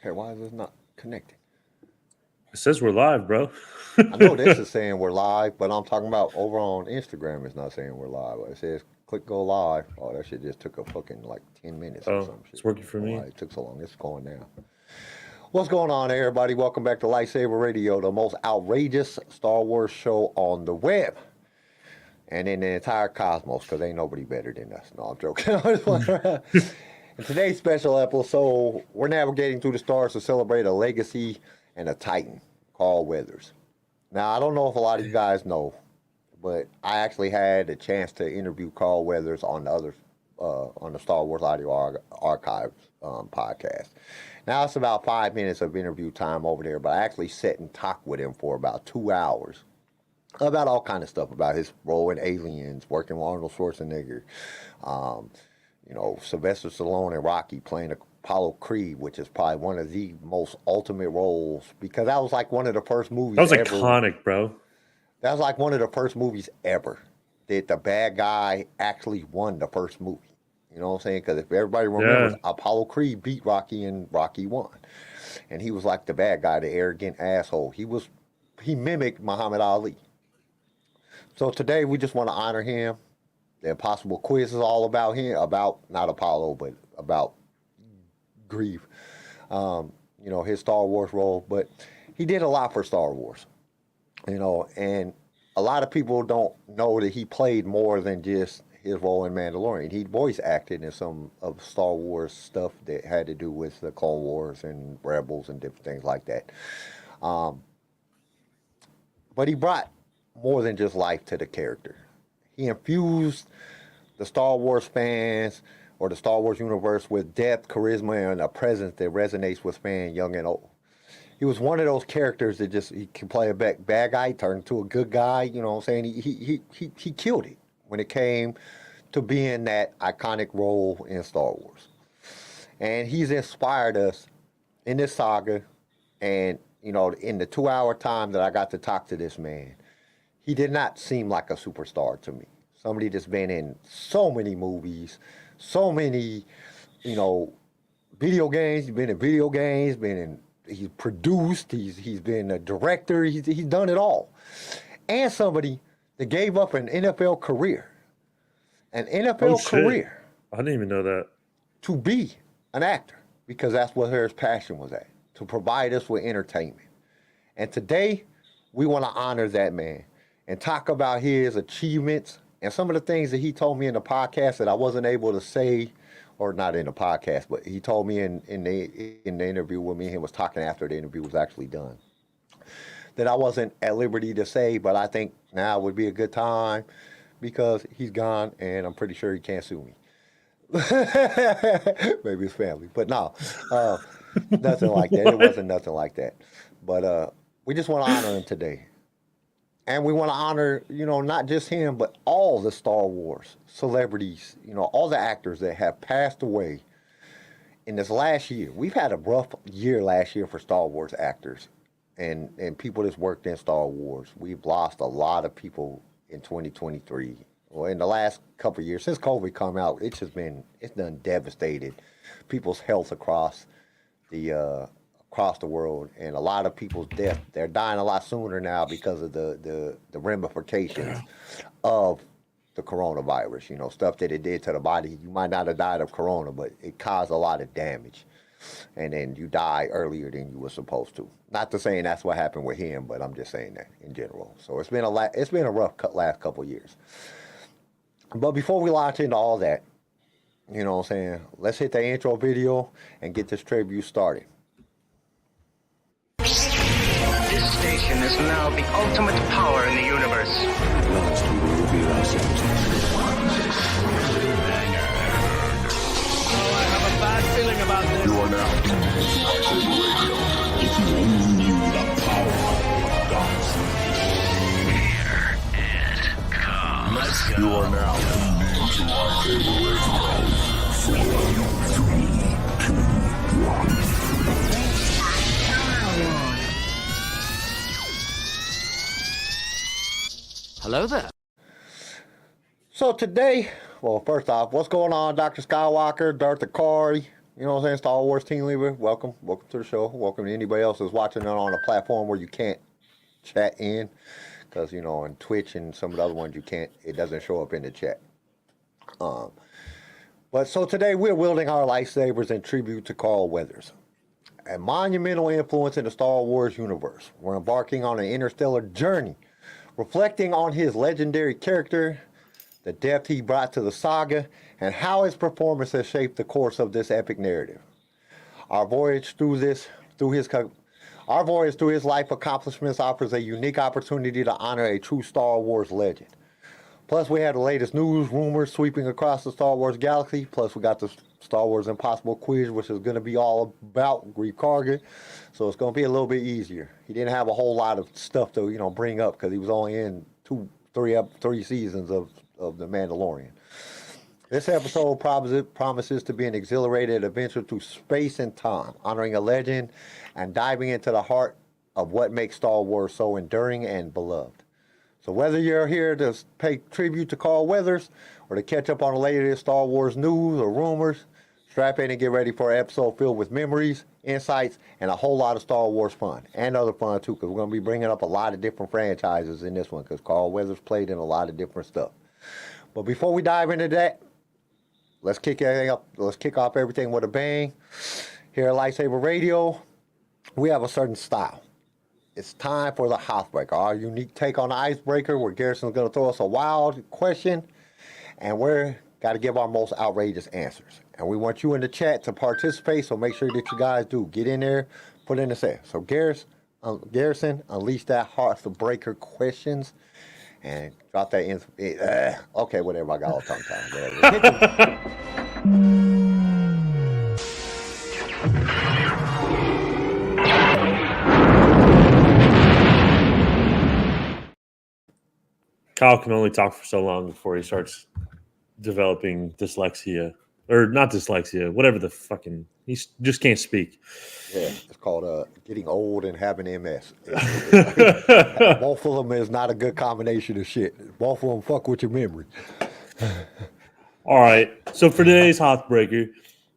Okay, why is this not connecting? It says we're live, bro. I know this is saying we're live, but I'm talking about over on Instagram. It's not saying we're live. It says click go live. Oh, that shit just took a fucking like 10 minutes or Oh, some shit. it's working for I don't know me. why it took so long. It's going now. What's going on, everybody? Welcome back to LightSaber Radio, the most outrageous Star Wars show on the web and in the entire cosmos, because ain't nobody better than us. No, I'm joking. In today's special episode, we're navigating through the stars to celebrate a legacy and a titan, Carl Weathers. Now, I don't know if a lot of you guys know, but I actually had a chance to interview Carl Weathers on the Star Wars Audio Archive podcast. Now it's about 5 minutes of interview time over there, but I actually sat and talked with him for about 2 hours about all kind of stuff, about his role in Aliens, working with Arnold Schwarzenegger, Sylvester Stallone and Rocky playing Apollo Creed, which is probably one of the most ultimate roles, because that was like one of the first movies That was ever. iconic, bro. That was like one of the first movies ever that the bad guy actually won the first movie. You know what I'm saying? Because if everybody remembers, Apollo Creed beat Rocky and Rocky won. And he was like the bad guy, the arrogant asshole. He mimicked Muhammad Ali. So today we just want to honor him. The Impossible Quiz is all about him, about not Apollo, but about Greef. His Star Wars role. But he did a lot for Star Wars. And a lot of people don't know that he played more than just his role in Mandalorian. He voice acted in some of Star Wars stuff that had to do with the Clone Wars and Rebels and different things like that. But he brought more than just life to the character. He infused the Star Wars fans or the Star Wars universe with depth, charisma, and a presence that resonates with fans young and old. He was one of those characters that he can play a bad guy, turn into a good guy. You know what I'm saying? He killed it when it came to being that iconic role in Star Wars. And he's inspired us in this saga. And, in the 2-hour time that I got to talk to this man, he did not seem like a superstar to me. Somebody that's been in so many movies, so many, video games. He's been in video games, he's produced, he's been a director, he's done it all. And somebody that gave up an NFL career. An NFL career. I didn't even know that. To be an actor, because that's what his passion was at, to provide us with entertainment. And today, we want to honor that man and talk about his achievements and some of the things that he told me in the podcast that I wasn't able to say, or not in the podcast, but he told me in the interview with me, and he was talking after the interview was actually done, that I wasn't at liberty to say, but I think now would be a good time because he's gone and I'm pretty sure he can't sue me. Maybe his family, but no, nothing like that. It wasn't nothing like that. But we just want to honor him today. And we want to honor, not just him, but all the Star Wars celebrities, all the actors that have passed away in this last year. We've had a rough year last year for Star Wars actors and people that's worked in Star Wars. We've lost a lot of people in 2023. Well, in the last couple of years, since COVID come out, it's done devastated people's health across the world, and a lot of people's death. They're dying a lot sooner now because of the ramifications of the coronavirus. Stuff that it did to the body. You might not have died of corona, but it caused a lot of damage, and then you die earlier than you were supposed to. Not to saying that's what happened with him, but I'm just saying that in general. So it's been a rough last couple of years. But before we launch into all that, you know what I'm saying, let's hit the intro video and get this tribute started. This station is now the ultimate power in the universe. Last we will reveal ourselves. Oh, I have a bad feeling about this. You are now LSR Radio. If you only knew the power of gods. Here it comes. Let's go. You are now tuned in to LSR Radio. 4, 3, 2, 1. Hello there. So today, well, first off, what's going on, Dr. Skywalker, Darth Akari? You know what I'm saying? Star Wars team leader, welcome. Welcome to the show. Welcome to anybody else who's watching it on a platform where you can't chat in. Because, you know, on Twitch and some of the other ones you can't, it doesn't show up in the chat. But so today we're wielding our lightsabers in tribute to Carl Weathers, a monumental influence in the Star Wars universe. We're embarking on an interstellar journey, reflecting on his legendary character, the depth he brought to the saga, and how his performance has shaped the course of this epic narrative. Our voyage through his life accomplishments offers a unique opportunity to honor a true Star Wars legend. Plus, we have the latest news, rumors sweeping across the Star Wars galaxy. Plus, we got the Star Wars Impossible quiz, which is going to be all about Greef Karga. So it's going to be a little bit easier. He didn't have a whole lot of stuff to, bring up because he was only in three seasons of The Mandalorian. This episode promises to be an exhilarating adventure through space and time, honoring a legend and diving into the heart of what makes Star Wars so enduring and beloved. So whether you're here to pay tribute to Carl Weathers or to catch up on the latest Star Wars news or rumors, strap in and get ready for an episode filled with memories, insights, and a whole lot of Star Wars fun. And other fun too, because we're going to be bringing up a lot of different franchises in this one, because Carl Weathers played in a lot of different stuff. But before we dive into that, let's kick everything up. Let's kick off everything with a bang. Here at LightSaber Radio, we have a certain style. It's time for the heartbreaker, our unique take on the icebreaker, where Garrison's going to throw us a wild question, and we're got to give our most outrageous answers. And we want you in the chat to participate, so make sure that you guys do get in there, put in the set. So Garrison, unleash that heartbreaker questions, and drop that in. Okay, whatever. I got all tongue time. Whatever. Kyle can only talk for so long before he starts developing dyslexia. Or not dyslexia, whatever the fucking... He just can't speak. Yeah, it's called getting old and having MS. Both of them is not a good combination of shit. Both of them fuck with your memory. All right, so for today's Heartbreaker,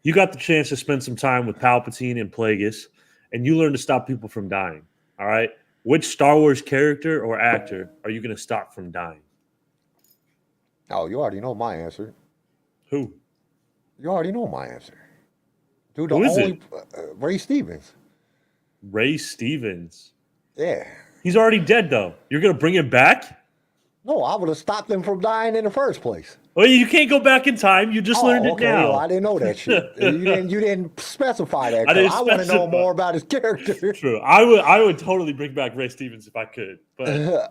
you got the chance to spend some time with Palpatine and Plagueis, and you learned to stop people from dying. All right? Which Star Wars character or actor are you going to stop from dying? Oh, you already know my answer. Who? You already know my answer. Dude, Who is it? Ray Stevens. Ray Stevens. Yeah. He's already dead, though. You're going to bring him back? No, I would have stopped them from dying in the first place. Well, you can't go back in time. You just learned it now. Well, I didn't know that shit. You didn't specify that. I want to know more about his character. True. I would totally bring back Ray Stevens if I could. But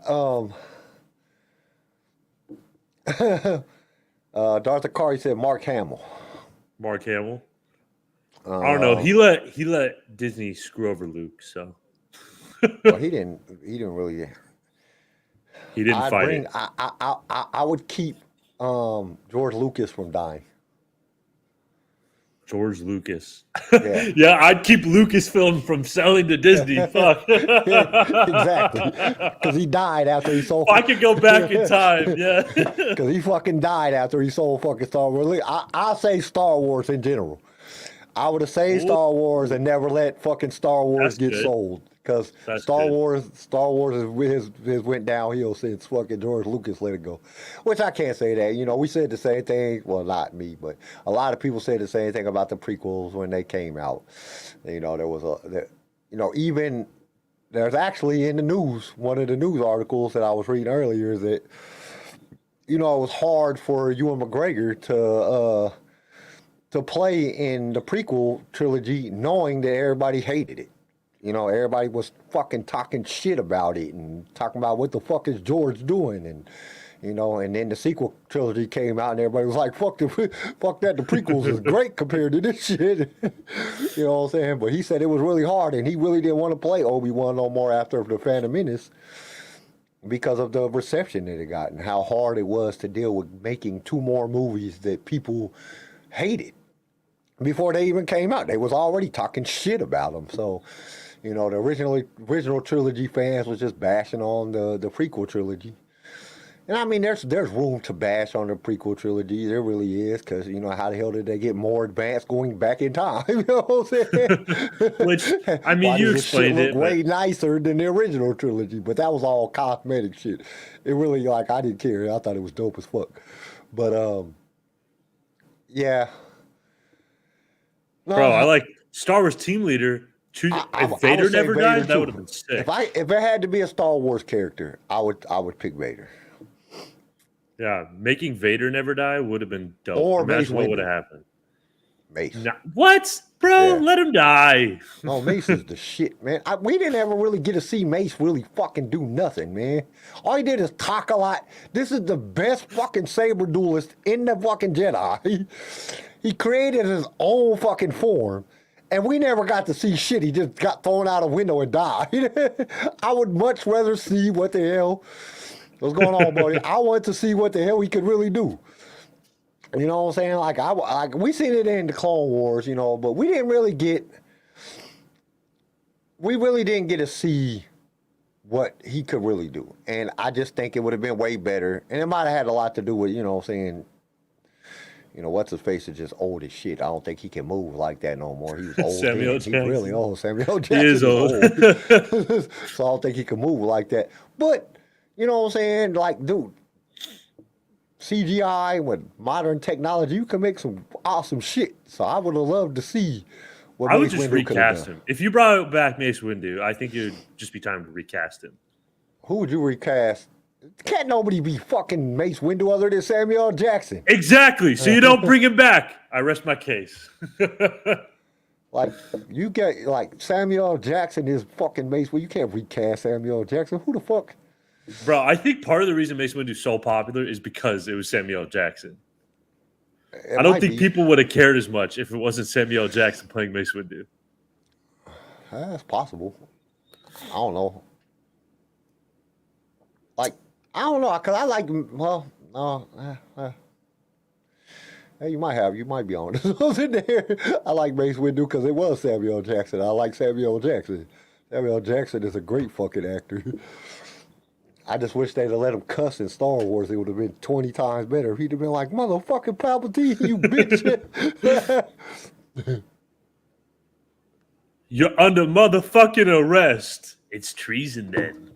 Darth Akari said Mark Hamill. Mark Hamill. I don't know. He let Disney screw over Luke, so well, he didn't really. He didn't fight it. I would keep George Lucas from dying. George Lucas. Yeah, yeah, I'd keep Lucasfilm from selling to Disney. Fuck. Exactly. Because he died after he sold. I could go back in time. Yeah. Because he fucking died after he sold fucking Star Wars. I'll say Star Wars in general. I would have saved Star Wars and never let fucking Star Wars get sold. Because Star Wars has went downhill since fucking George Lucas let it go. Which I can't say that. We said the same thing. Well, not me, but a lot of people said the same thing about the prequels when they came out. There was even there's actually in the news, one of the news articles that I was reading earlier that, it was hard for Ewan McGregor to play in the prequel trilogy knowing that everybody hated it. Everybody was fucking talking shit about it and talking about what the fuck is George doing, and then the sequel trilogy came out and everybody was like, fuck that, the prequels is great compared to this shit. You know what I'm saying? But he said it was really hard and he really didn't want to play Obi-Wan no more after the Phantom Menace because of the reception that it got and how hard it was to deal with making two more movies that people hated before they even came out. They was already talking shit about them. So, the original trilogy fans was just bashing on the prequel trilogy. And I mean, there's room to bash on the prequel trilogy. There really is, because you know how the hell did they get more advanced going back in time? You know what I'm saying? Which, I mean, Why you does this shit explained look it, but way nicer than the original trilogy? But that was all cosmetic shit. It really like I didn't care. I thought it was dope as fuck. But yeah. No, bro, I like Star Wars team leader. I If would Vader say never Vader died, that too. would have been sick. If it had to be a Star Wars character, I would pick Vader Yeah, making Vader never die would have been dope. or Mace Imagine what would have Windu. happened. Mace. What, bro? Yeah. Let him die. No, Mace is the shit, man. We didn't ever really get to see Mace really fucking do nothing, man. All he did is talk a lot. This is the best fucking saber duelist in the fucking Jedi. He created his own fucking form, and we never got to see shit. He just got thrown out a window and died. I would much rather see what the hell was going on, buddy. I wanted to see what the hell he could really do. You know what I'm saying? Like we seen it in the Clone Wars, you know, but we really didn't get to see what he could really do. And I just think it would have been way better. And it might have had a lot to do with, you know what I'm saying, you know, what's his face is just old as shit. I don't think he can move like that no more. He was old. Samuel He's Jackson. really old. Samuel Jackson He is old. So I don't think he can move like that. But, you know what I'm saying? Like, dude, CGI with modern technology, you can make some awesome shit. So I would have loved to see what I would Mace just Windu could have recast done. him. If you brought back Mace Windu, I think it would just be time to recast him. Who would you recast? Can't nobody be fucking Mace Windu other than Samuel L. Jackson. Exactly. So you don't bring him back. I rest my case. Like, you get, like, Samuel L. Jackson is fucking Mace. Well, you can't recast Samuel L. Jackson. Who the fuck? Bro, I think part of the reason Mace Windu is so popular is because it was Samuel L. Jackson. I don't think people would have cared as much if it wasn't Samuel L. Jackson playing Mace Windu. That's possible. I don't know. Like, I don't know, because I like, well, no. Hey, you might be on. I was in there. I like Mace Windu because it was Samuel L. Jackson. I like Samuel L. Jackson. Samuel L. Jackson is a great fucking actor. I just wish they'd have let him cuss in Star Wars. It would have been 20 times better. He'd have been like, motherfucking Palpatine, you bitch. You're under motherfucking arrest. It's treason then.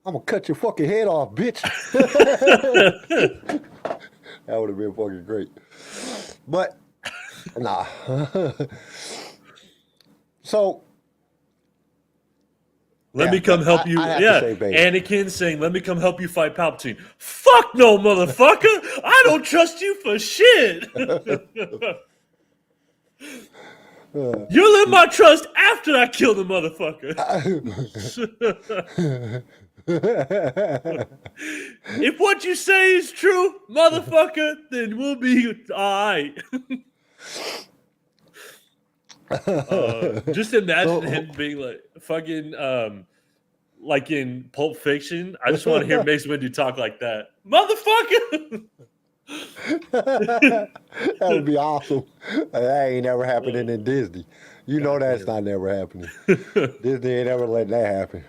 I'm going to cut your fucking head off, bitch. That would have been fucking great. But, nah. So, Let me come help you. I have Yeah, to say Vader. Anakin saying, let me come help you fight Palpatine. Fuck no, motherfucker. I don't trust you for shit. You'll earn my trust after I kill the motherfucker. If what you say is true, motherfucker, then we'll be all right. Just imagine him being like fucking like in Pulp Fiction. I just want to hear Mace Windu talk like that. Motherfucker! That would be awesome. That ain't never happening in Disney. You know that's not never happening. Disney ain't ever letting that happen.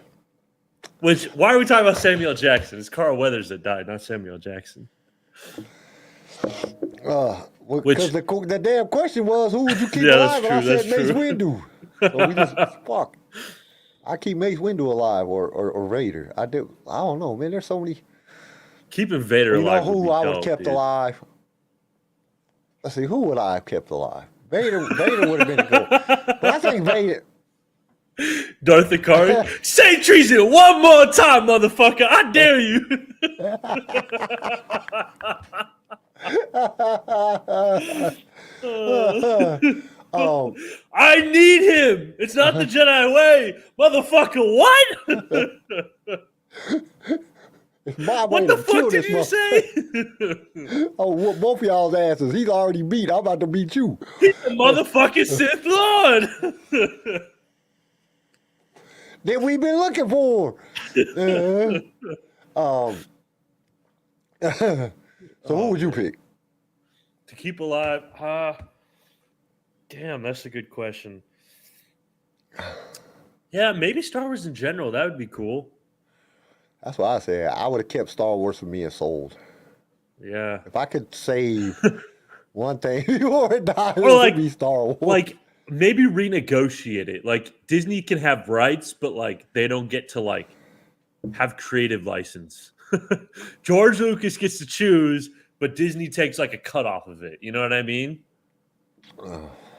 Why are we talking about Samuel Jackson? It's Carl Weathers that died, not Samuel Jackson. Because the damn question was, who would you keep Yeah, alive? that's And I true, said that's Mace true. Windu. So we just, fuck. I keep Mace Windu alive or Vader. I don't know, man. There's so many. Keeping Vader You know alive. who would be I would dope, have kept dude. alive? Let's see, who would I have kept alive? Vader would have been good. But I think Vader. Darth Ikari. Say treason one more time, motherfucker. I dare you. I need him. It's not the Jedi way. Motherfucker, what? It's my way What the to kill fuck did this you say? Oh, whoop both of y'all's asses. He's already beat. I'm about to beat you. He's the motherfucking Sith Lord. That we've been looking for. So who would you pick? To keep alive? Damn, that's a good question. Yeah, maybe Star Wars in general. That would be cool. That's what I said. I would have kept Star Wars from being sold. Yeah. If I could save one thing before it died, it Or would be Star Wars. like maybe renegotiate it. Like Disney can have rights, but like they don't get to like have creative license. George Lucas gets to choose, but Disney takes like a cut off of it. You know what I mean?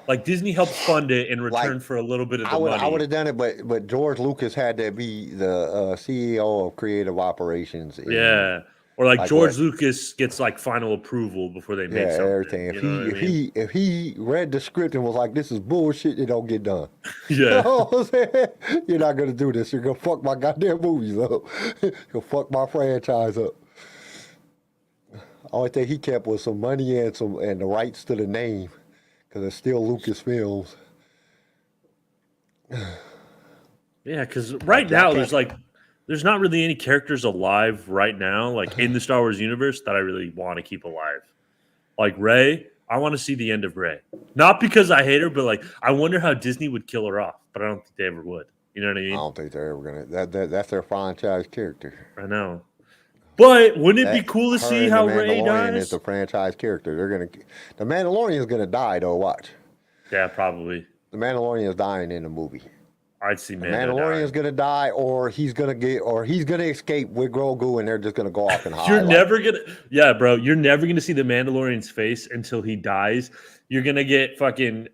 Like Disney helps fund it in return for a little bit of the money. I would have done it, but George Lucas had to be the CEO of creative operations. Yeah. Or like George Lucas gets like final approval before they make something. Everything. If he read the script and was like, "This is bullshit," it don't get done. Yeah. You know what I'm saying? You're not gonna do this. You're gonna fuck my goddamn movies up. You'll fuck my franchise up. Only thing he kept was some money and the rights to the name, because it's still Lucasfilms. Yeah, because right now there's not really any characters alive right now, like in the Star Wars universe, that I really want to keep alive. Like Rey, I want to see the end of Rey. Not because I hate her, but like I wonder how Disney would kill her off. But I don't think they ever would. You know what I mean? I don't think they're ever gonna. That's their franchise character. I know. But wouldn't it be cool to see how Rey dies? Is the franchise character. The Mandalorian is gonna die though. Watch. Yeah, probably. The Mandalorian is dying in the movie. I'd see Mandalorian is gonna die, or he's gonna escape with Grogu, and they're just gonna go off and hide. You're never gonna see the Mandalorian's face until he dies. You're gonna get fucking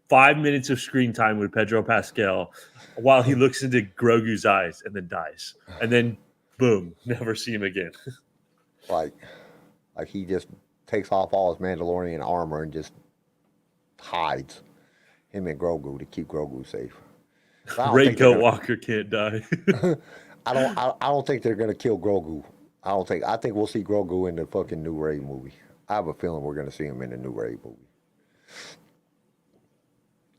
5 minutes of screen time with Pedro Pascal while he looks into Grogu's eyes and then dies, and then boom, never see him again. like he just takes off all his Mandalorian armor and hides him and Grogu to keep Grogu safe. Ray Goat Walker can't die. I don't think they're gonna kill Grogu. I think we'll see Grogu in the fucking new Ray movie. I have a feeling we're gonna see him in the new Ray movie.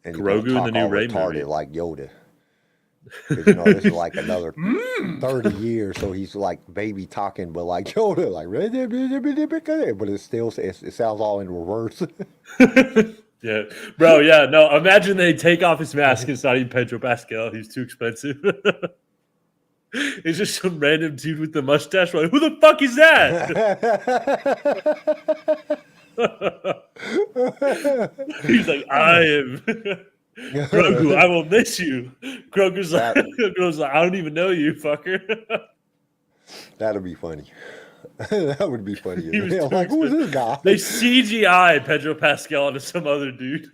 And Grogu in the new Ray movie, like Yoda. This is like another 30 years, so he's like baby talking, but like Yoda, like, but it sounds all in reverse. Yeah, bro. Yeah, no. Imagine they take off his mask and it's not even Pedro Pascal. He's too expensive. It's just some random dude with the mustache. Like, who the fuck is that? He's like, I am Grogu. I will miss you. Grogu's like, I don't even know you, fucker. That'll be funny. That would be funny. Like, who is this guy? They CGI Pedro Pascal into some other dude.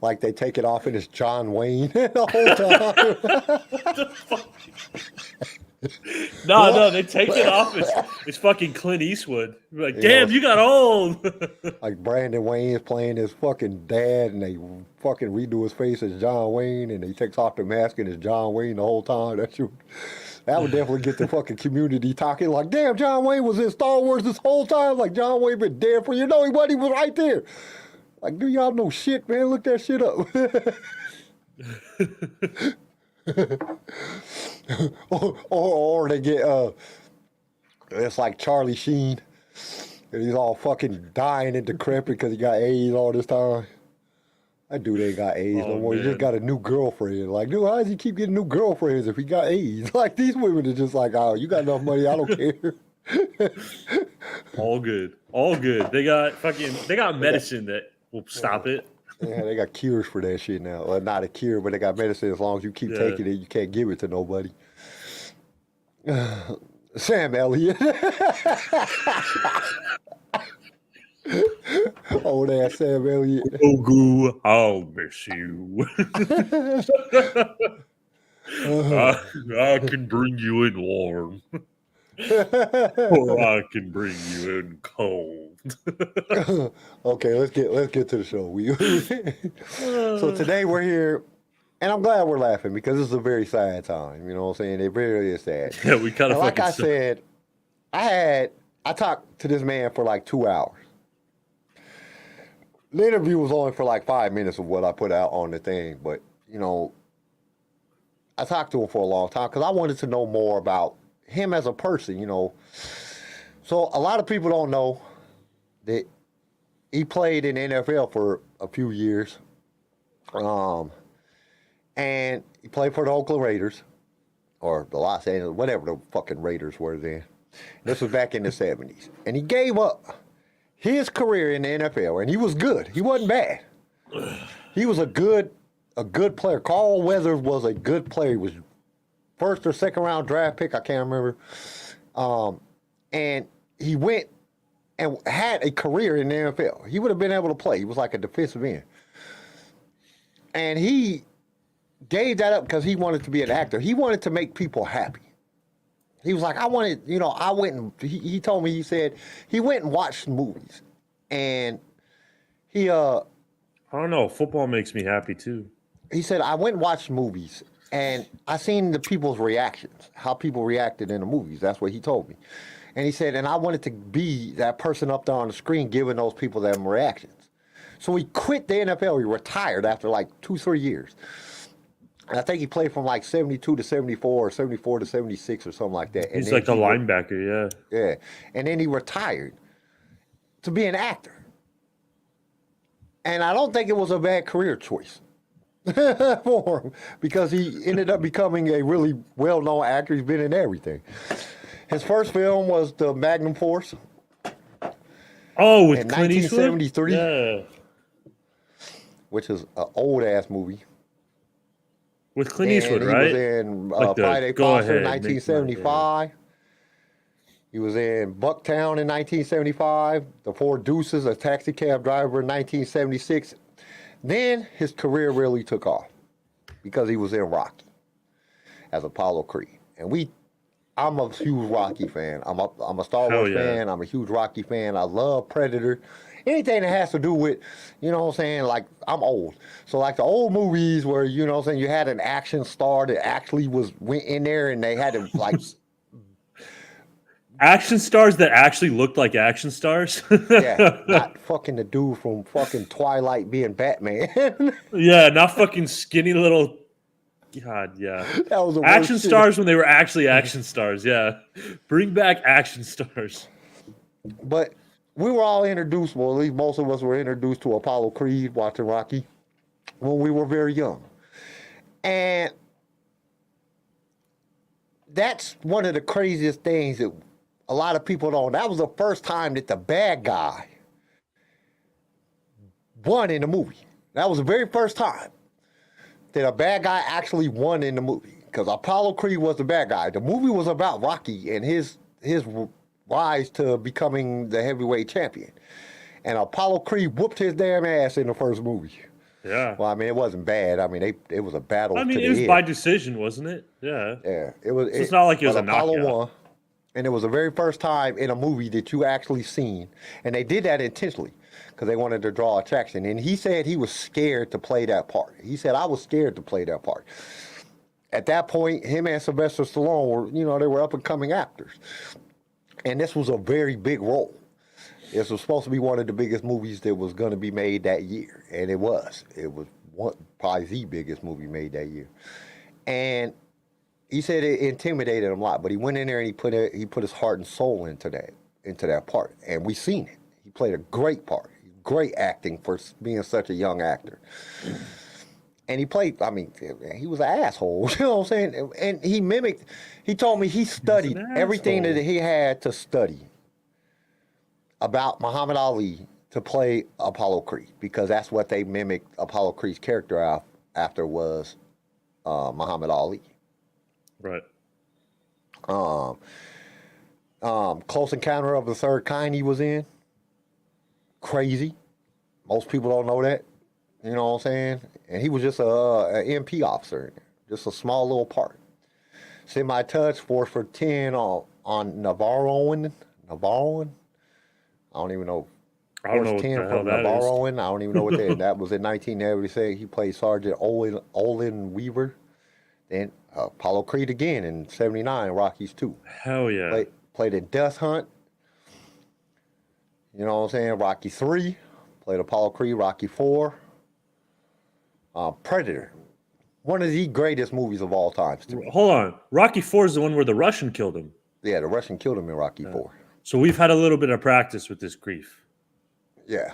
Like they take it off and it's John Wayne the whole time. No, they take it off. It's fucking Clint Eastwood. Like, damn, you got old. Like Brandon Wayne is playing his fucking dad, and they fucking redo his face as John Wayne, and he takes off the mask and it's John Wayne the whole time. That would definitely get the fucking community talking. Like, damn, John Wayne was in Star Wars this whole time. Like, John Wayne been dead for he wasn't. He was right there. Like, do y'all know shit, man? Look that shit up. or they get it's like Charlie Sheen, and he's all fucking dying and decrepit because he got AIDS all this time. That dude ain't got AIDS no more. Man. He just got a new girlfriend. Like, dude, how does he keep getting new girlfriends if he got AIDS? Like, these women are just like, oh, you got enough money, I don't care. All good. They got medicine that will stop it. Yeah, they got cures for that shit now. Well, not a cure, but they got medicine. As long as you keep taking it, you can't give it to nobody. Sam Elliott. Old ass Sam Elliott. Grogu, I'll miss you. I can bring you in warm. Or I can bring you in cold. Okay, let's get to the show. So today we're here, and I'm glad we're laughing because this is a very sad time. You know what I'm saying? It really is sad. Yeah, we kind of like I said, I talked to this man for like 2 hours. The interview was only for like 5 minutes of what I put out on the thing, but I talked to him for a long time because I wanted to know more about him as a person. So a lot of people don't know that he played in the NFL for a few years, and he played for the Oakland Raiders. or the Los Angeles, whatever the fucking Raiders were then. This was back in the 70s. And he gave up his career in the NFL, and he was good. He wasn't bad. He was a good player. Carl Weathers was a good player. He was first or second round draft pick, I can't remember. And he went and had a career in the NFL. He would have been able to play. He was like a defensive end. And he gave that up because he wanted to be an actor. He wanted to make people happy. He was like, I wanted, I went and, he told me, he said, he went and watched movies. And he, I don't know, football makes me happy too. He said, I went and watched movies, and I seen the people's reactions, how people reacted in the movies. That's what he told me. And he said, and I wanted to be that person up there on the screen giving those people them reactions. So he quit the NFL. He retired after like 2-3 years. And I think he played from like 72 to 74 or 74 to 76 or something like that. And he's like a linebacker, yeah. Yeah. And then he retired to be an actor. And I don't think it was a bad career choice for him because he ended up becoming a really well-known actor. He's been in everything. His first film was The Magnum Force. Oh, with in Clint Eastwood? 1973. Yeah. Which is an old-ass movie. With Clint Eastwood, and right? He was in Like Friday Foster in ahead, 1975. He was in Bucktown in 1975. The Four Deuces, A Taxi Cab Driver in 1976. Then his career really took off because he was in Rocky as Apollo Creed. And I'm a huge Rocky fan. I'm a Star Wars fan. I'm a huge Rocky fan. I love Predator. Anything that has to do with, you know what I'm saying, like, I'm old. So, like, the old movies where, you know what I'm saying, you had an action star that actually went in there and they had to, like... Action stars that actually looked like action stars? Yeah, not fucking the dude from fucking Twilight being Batman. Yeah, not fucking skinny little... God, yeah. That was action stars when they were actually action stars, yeah. Bring back action stars. But... we were all introduced, well, at least most of us were introduced to Apollo Creed watching Rocky when we were very young. And that's one of the craziest things that a lot of people don't. That was the first time that the bad guy won in the movie. That was the very first time that a bad guy actually won in the movie. Because Apollo Creed was the bad guy. The movie was about Rocky and his rise to becoming the heavyweight champion. And Apollo Creed whooped his damn ass in the first movie. Yeah. Well, I mean, it wasn't bad. I mean, it was a battle. I mean, it was by decision, wasn't it? Yeah. Yeah. It was. So it's not like it was a Apollo knockout. won, and it was the very first time in a movie that you actually seen. And they did that intentionally because they wanted to draw attraction. And he said he was scared to play that part. He said, I was scared to play that part. At that point, him and Sylvester Stallone were, they were up-and-coming actors. And this was a very big role. This was supposed to be one of the biggest movies that was going to be made that year. And it was. It was probably the biggest movie made that year. And he said it intimidated him a lot, but he went in there and he put his heart and soul into that part. And we seen it. He played a great part. Great acting for being such a young actor. And he played, I mean, he was an asshole, you know what I'm saying? And he told me he studied everything that he had to study about Muhammad Ali to play Apollo Creed, because that's what they mimicked Apollo Creed's character after was Muhammad Ali. Right. Close Encounter of the Third Kind he was in. Crazy. Most people don't know that. You know what I'm saying? And he was just an MP officer, just a small little part. Semi-touch, 4 for 10 on Navarroan. I don't even know. I don't know what the hell that is. Navarroan. I don't even know what that is. That was in 1976. He played Sergeant Olin Weaver. Then Apollo Creed again in 79, Rockies 2. Hell yeah. Played in Death Hunt. You know what I'm saying? Rocky 3. Played Apollo Creed, Rocky 4. Predator. One of the greatest movies of all time. Hold on. Rocky 4 is the one where the Russian killed him. Yeah, the Russian killed him in Rocky 4. So we've had a little bit of practice with this Greef. Yeah.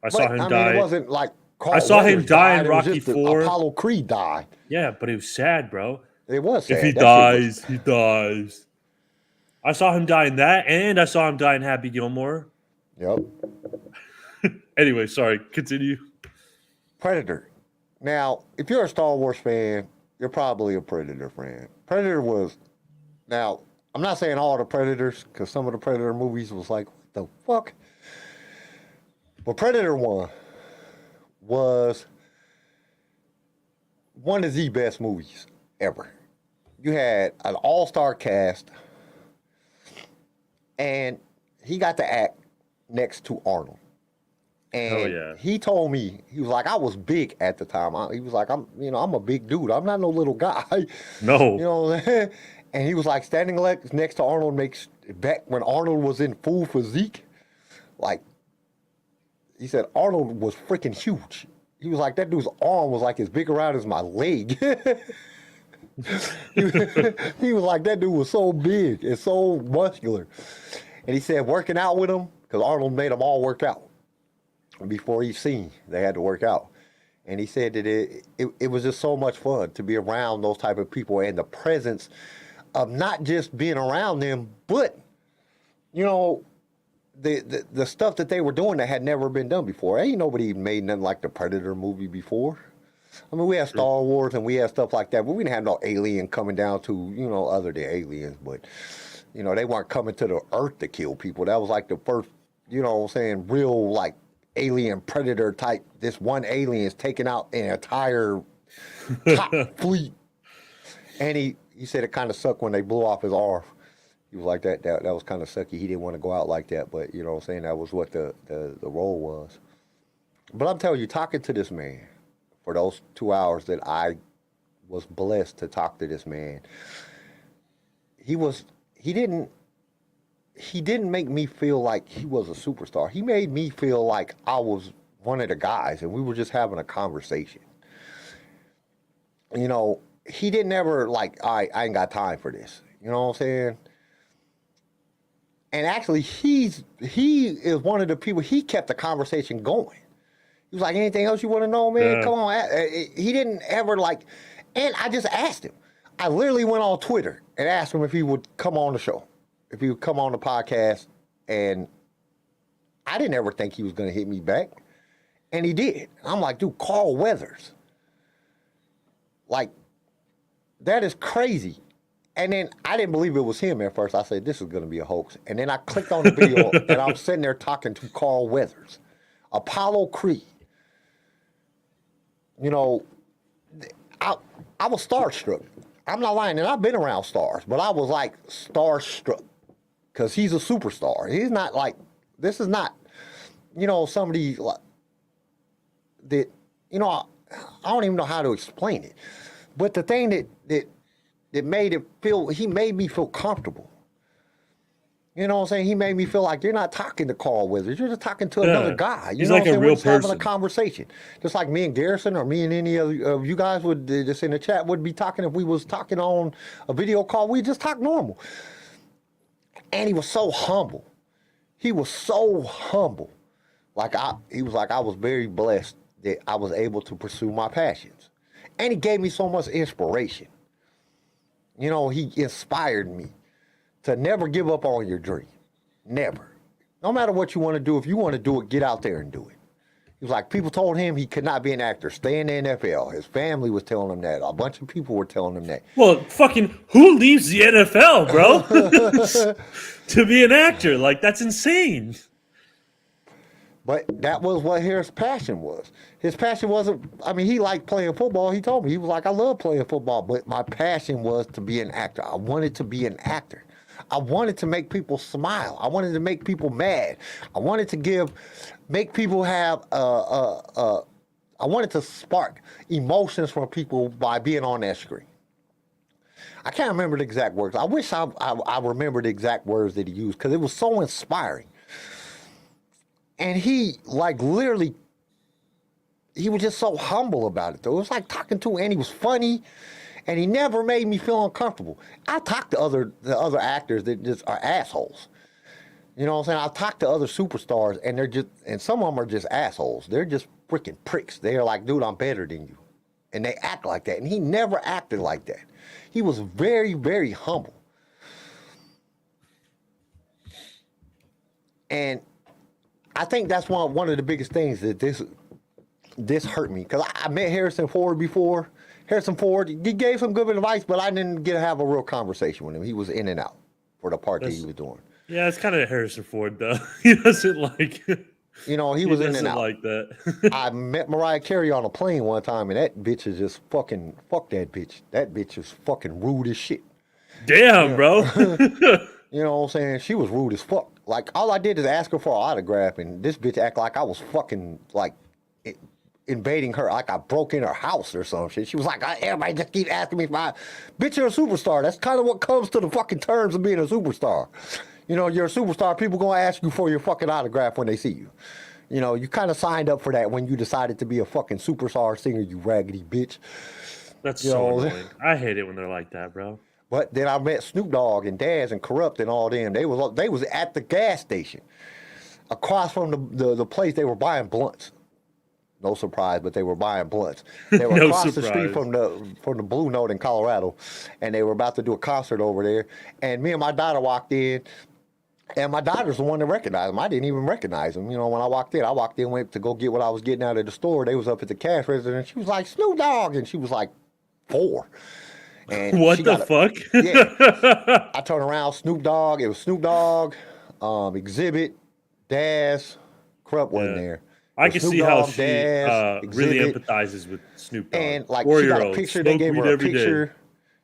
I saw him die. It wasn't like I saw him die in Rocky 4. Apollo Creed died. Yeah, but it was sad, bro. It was sad. If he That shit was- dies, he dies. I saw him die in that, and I saw him die in Happy Gilmore. Yep. Anyway, sorry. Continue. Predator. Now, if you're a Star Wars fan, you're probably a Predator fan. Predator was. Now, I'm not saying all the Predators, because some of the Predator movies was like, what the fuck? But Predator 1 was one of the best movies ever. You had an all-star cast, and he got to act next to Arnold. And he told me, he was like, I was big at the time. He was like, I'm a big dude. I'm not no little guy. No. You know, and he was like standing next to Arnold back when Arnold was in full physique. Like, he said Arnold was freaking huge. He was like, that dude's arm was like as big around as my leg. He was like, that dude was so big and so muscular. And he said working out with him, because Arnold made them all work out. Before each scene, they had to work out. And he said that it was just so much fun to be around those type of people and the presence of not just being around them, but, you know, the stuff that they were doing that had never been done before. Ain't nobody made nothing like the Predator movie before. I mean, we had Star Wars and we had stuff like that, but we didn't have no alien coming down to, you know, other than aliens. But, you know, they weren't coming to the Earth to kill people. That was like the first, you know what I'm saying, real, like, alien predator type. This one alien is taking out an entire top fleet. And he said it kind of sucked when they blew off his arm. He was like, that was kind of sucky. He didn't want to go out like that, but you know what I'm saying? That was what the role was. But I'm telling you, talking to this man for those 2 hours that I was blessed to talk to this man, he didn't make me feel like he was a superstar. He made me feel like I was one of the guys and we were just having a conversation. You know, he didn't ever like, I ain't got time for this. You know what I'm saying? And actually, he is one of the people, he kept the conversation going. He was like, anything else you want to know, man? Yeah. Come on. He didn't ever like, and I just asked him. I literally went on Twitter and asked him if he would come on the show, if he would come on the podcast. And I didn't ever think he was going to hit me back. And he did. I'm like, dude, Carl Weathers. Like, that is crazy. And then I didn't believe it was him at first. I said, this is going to be a hoax. And then I clicked on the video and I'm sitting there talking to Carl Weathers, Apollo Creed. You know, I was starstruck. I'm not lying. And I've been around stars, but I was like starstruck because he's a superstar. He's not like, this is not, you know, somebody like that, you know, I don't even know how to explain it. But the thing that made it feel, he made me feel comfortable. You know what I'm saying? He made me feel like you're not talking to Carl Weathers. You're just talking to another guy. You He's know like what I'm saying? a real We're just having a person. conversation. Just like me and Garrison or me and any of you guys would just in the chat would be talking if we was talking on a video call. We just talk normal. And he was so humble. He was so humble. He was like, I was very blessed that I was able to pursue my passions. And he gave me so much inspiration. You know, he inspired me to never give up on your dream. Never. No matter what you want to do, if you want to do it, get out there and do it. He was like, people told him he could not be an actor. Stay in the NFL. His family was telling him that. A bunch of people were telling him that. Well, fucking who leaves the NFL, bro? To be an actor. Like, that's insane. But that was what his passion was. His passion wasn't, I mean, he liked playing football. He told me, he was like, I love playing football, but my passion was to be an actor. I wanted to be an actor. I wanted to make people smile. I wanted to make people mad. I wanted to make people have, I wanted to spark emotions from people by being on that screen. I can't remember the exact words. I wish I remembered the exact words that he used because it was so inspiring. And he, like, literally, he was just so humble about it, though. It was like talking to him, and he was funny, and he never made me feel uncomfortable. I talked to the other actors that just are assholes. You know what I'm saying? I talked to other superstars, and some of them are just assholes. They're just freaking pricks. They're like, dude, I'm better than you. And they act like that. And he never acted like that. He was very, very humble. And I think that's one of the biggest things that this hurt me. Because I met Harrison Ford before. Harrison Ford, he gave some good advice, but I didn't get to have a real conversation with him. He was in and out for the part that he was doing. Yeah, it's kind of Harrison Ford, though. He doesn't like... You know, he was in and out. Like that. I met Mariah Carey on a plane one time, and that bitch is just fuck that bitch. That bitch is fucking rude as shit. Damn, bro. You know what I'm saying? She was rude as fuck. Like, all I did is ask her for an autograph, and this bitch act like I was fucking, like, invading her, like I broke in her house or some shit. She was like, everybody just keep asking me if bitch, you're a superstar. That's kind of what comes to the fucking terms of being a superstar. You know, you're a superstar. People gonna ask you for your fucking autograph when they see you. You know, you kind of signed up for that when you decided to be a fucking superstar singer, you raggedy bitch. That's so annoying. I hate it when they're like that, bro. But then I met Snoop Dogg and Daz and Corrupt and all them. They was at the gas station across from the place they were buying blunts. No surprise, but they were buying blunts. They were across the street from the Blue Note in Colorado, and they were about to do a concert over there. And me and my daughter walked in, and my daughter's the one that recognized him. I didn't even recognize him. You know, when I walked in, went to go get what I was getting out of the store. They was up at the cash register, and she was like, Snoop Dogg, and she was like 4. And what the fuck? Yeah. I turned around, Snoop Dogg. It was Snoop Dogg, Exhibit, Daz, Corrupt wasn't there. I can see how she really empathizes with Snoop Dogg. And like she got a picture, they gave her a picture.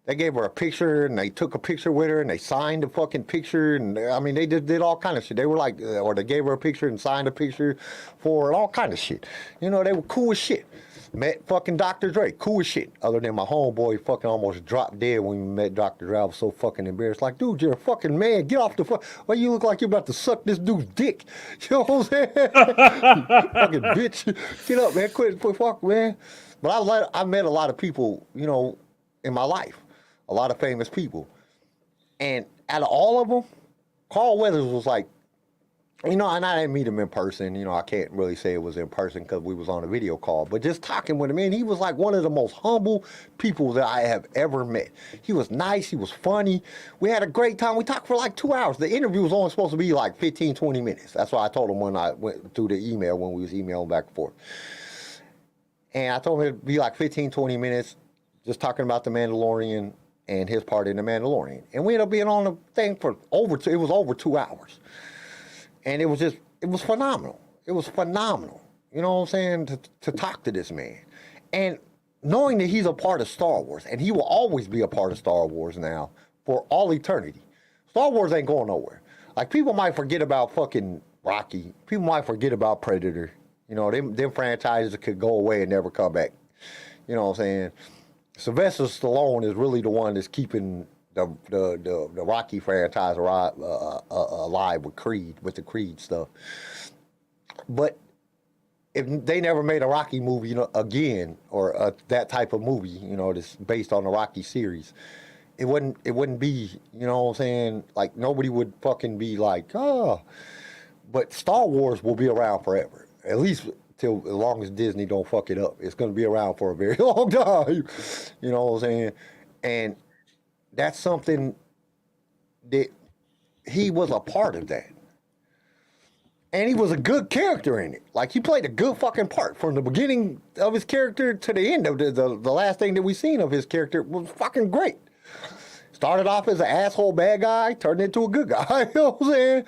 They gave her a picture, and they took a picture with her, and they signed the fucking picture, and I mean, they did all kind of shit. They were like, or they gave her a picture and signed a picture for her, all kind of shit. You know, they were cool as shit. Met fucking Dr. Dre, cool as shit. Other than my homeboy fucking almost dropped dead when we met Dr. Dre. I was so fucking embarrassed. Like, dude, you're a fucking man. Get off the fuck. Why you look like you're about to suck this dude's dick? You know what I'm saying? Fucking bitch. Get up, man. Quit fuck, man. But I met a lot of people, you know, in my life. A lot of famous people. And out of all of them, Carl Weathers was like, you know, and I didn't meet him in person. You know, I can't really say it was in person because we was on a video call. But just talking with him, man, he was like one of the most humble people that I have ever met. He was nice. He was funny. We had a great time. We talked for like 2 hours. The interview was only supposed to be like 15, 20 minutes. That's why I told him when I went through the email when we was emailing back and forth. And I told him it'd be like 15, 20 minutes just talking about the Mandalorian and his part in the Mandalorian. And we ended up being on the thing for over 2 hours. And it was phenomenal. It was phenomenal. You know what I'm saying? To talk to this man. And knowing that he's a part of Star Wars, and he will always be a part of Star Wars now for all eternity. Star Wars ain't going nowhere. Like, people might forget about fucking Rocky. People might forget about Predator. You know, them franchises could go away and never come back. You know what I'm saying? Sylvester Stallone is really the one that's keeping the Rocky franchise alive with the Creed stuff. But if they never made a Rocky movie, you know, again, or that type of movie, you know, that's based on the Rocky series, it wouldn't be, you know what I'm saying? Like, nobody would fucking be like, oh. But Star Wars will be around forever, at least till as long as Disney don't fuck it up. It's going to be around for a very long time. You know what I'm saying? And that's something that he was a part of that. And he was a good character in it. Like, he played a good fucking part from the beginning of his character to the end of the last thing that we seen of his character was fucking great. Started off as an asshole bad guy, turned into a good guy. You know what I'm saying?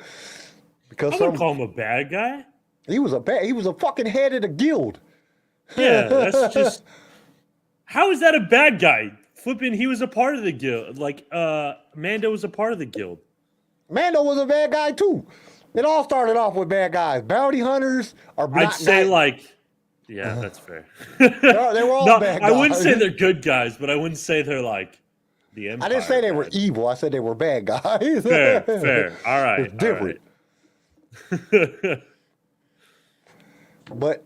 Because I wouldn't call him a bad guy. He was a fucking head of the guild. Yeah, that's just... How is that a bad guy? Flipping, he was a part of the guild. Like, Mando was a part of the guild. Mando was a bad guy, too. It all started off with bad guys. Bounty hunters are bad guys. I'd say, like... Yeah, that's fair. They were all bad guys. I wouldn't say they're good guys, but I wouldn't say they're, like, the Empire. I didn't say they were evil. I said they were bad guys. Fair. All right. It's different. All right. But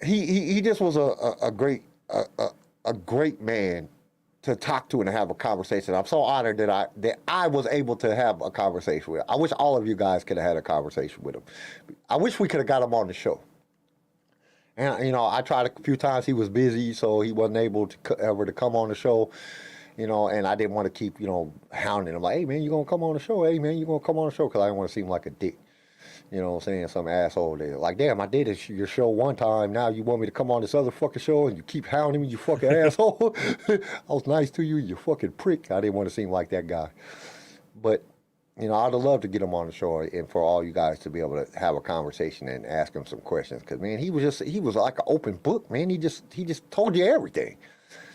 he just was a great man to talk to and to have a conversation. I'm so honored that I was able to have a conversation with him. I wish all of you guys could have had a conversation with him. I wish we could have got him on the show. And, you know, I tried a few times. He was busy, so he wasn't able to ever to come on the show. you know, and I didn't want to keep, you know, hounding him like, hey man, you gonna come on the show? Hey man, you gonna come on the show? Because I didn't want to seem like a dick. You know what I'm saying? Some asshole there. Like, damn, I did your show one time. Now you want me to come on this other fucking show and you keep hounding me, you fucking asshole. I was nice to you, you fucking prick. I didn't want to seem like that guy. But, you know, I'd have loved to get him on the show and for all you guys to be able to have a conversation and ask him some questions. Because, man, he was like an open book, man. He just told you everything.